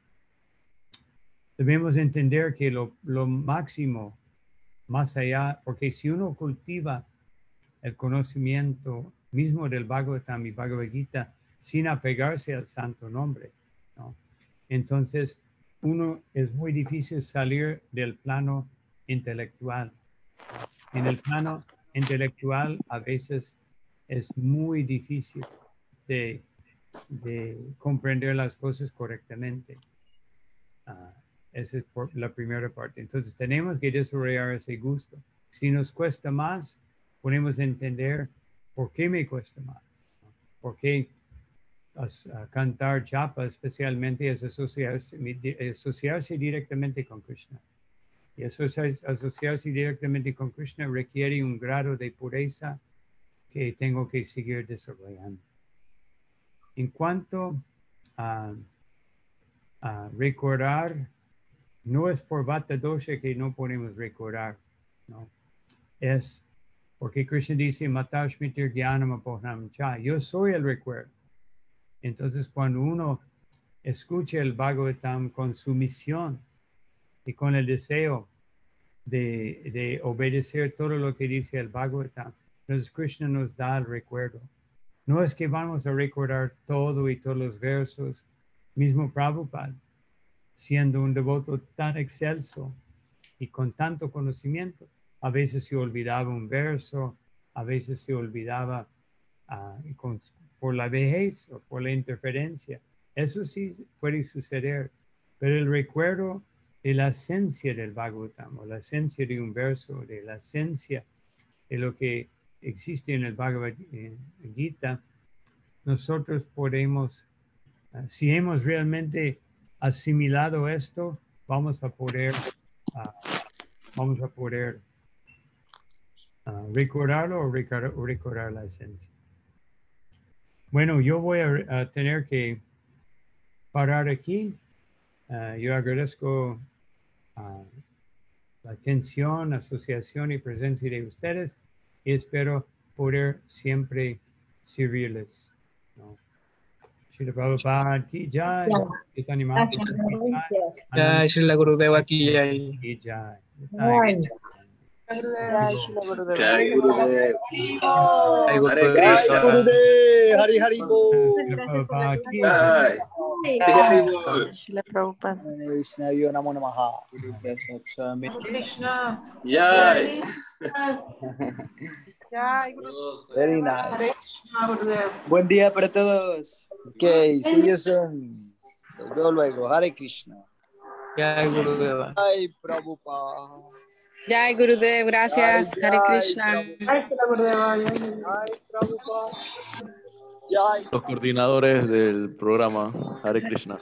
Speaker 1: entender que lo máximo, más allá, porque si uno cultiva el conocimiento mismo del Bhagavatam y Bhagavad Gita sin apegarse al santo nombre, ¿no? Entonces es muy difícil salir del plano intelectual. En el plano intelectual a veces es muy difícil de comprender las cosas correctamente. Esa es la primera parte. Entonces tenemos que desarrollar ese gusto. Si nos cuesta más, podemos entender por qué me cuesta más, ¿no? Por qué cantar japa especialmente es asociarse directamente con Krishna. Y asociarse directamente con Krishna requiere un grado de pureza que tengo que seguir desarrollando. En cuanto a recordar, no es por Vata Dosha que no podemos recordar, ¿no? Es porque Krishna dice, Matashmitir Gyanam Apohnam Cha, yo soy el recuerdo. Entonces, cuando uno escucha el Bhagavatam con sumisión y con el deseo de obedecer todo lo que dice el Bhagavatam, entonces Krishna nos da el recuerdo. No es que vamos a recordar todo y todos los versos, mismo Prabhupada, siendo un devoto tan excelso y con tanto conocimiento, a veces se olvidaba un verso, a veces se olvidaba por la vejez o por la interferencia. Eso sí puede suceder, pero el recuerdo de la esencia del Bhagavatam, o la esencia de un verso, de la esencia de lo que existe en el Bhagavad Gita, nosotros podemos, si hemos realmente asimilado esto, vamos a poder recordarlo o recordar la esencia. Bueno, yo voy a tener que parar aquí. Yo agradezco la atención, asociación y presencia de ustedes y espero poder siempre servirles, ¿no? Srila Prabhupada ki jai, Chaitanya Mahaprabhu ki jai,
Speaker 6: Jai Srila Gurudeva ki jai.
Speaker 1: ki jai.
Speaker 7: Jai Srila Gurudev.
Speaker 6: Jai Gurudev. Jai
Speaker 7: Hare
Speaker 6: Gurudev.
Speaker 7: Krishna. Hari Hari Bol.
Speaker 1: Srila Prabhupada ki
Speaker 6: Jai. Jai Bol.
Speaker 7: Srila Prabhupada.
Speaker 8: Vaishnavyo Namo Namaha.
Speaker 6: Jai.
Speaker 7: Jai
Speaker 8: Very nice. Buen día para todos. Ok, see you soon. Nos vemos luego. Hare Krishna.
Speaker 6: Jai Gurudeva.
Speaker 8: Jai Prabhupada.
Speaker 3: Jai Gurudev, gracias.
Speaker 8: Jai,
Speaker 3: Hare
Speaker 8: jai,
Speaker 3: Krishna.
Speaker 8: Prabhupada. Jai Prabhupada. Jai.
Speaker 5: Los coordinadores del programa Hare Krishna.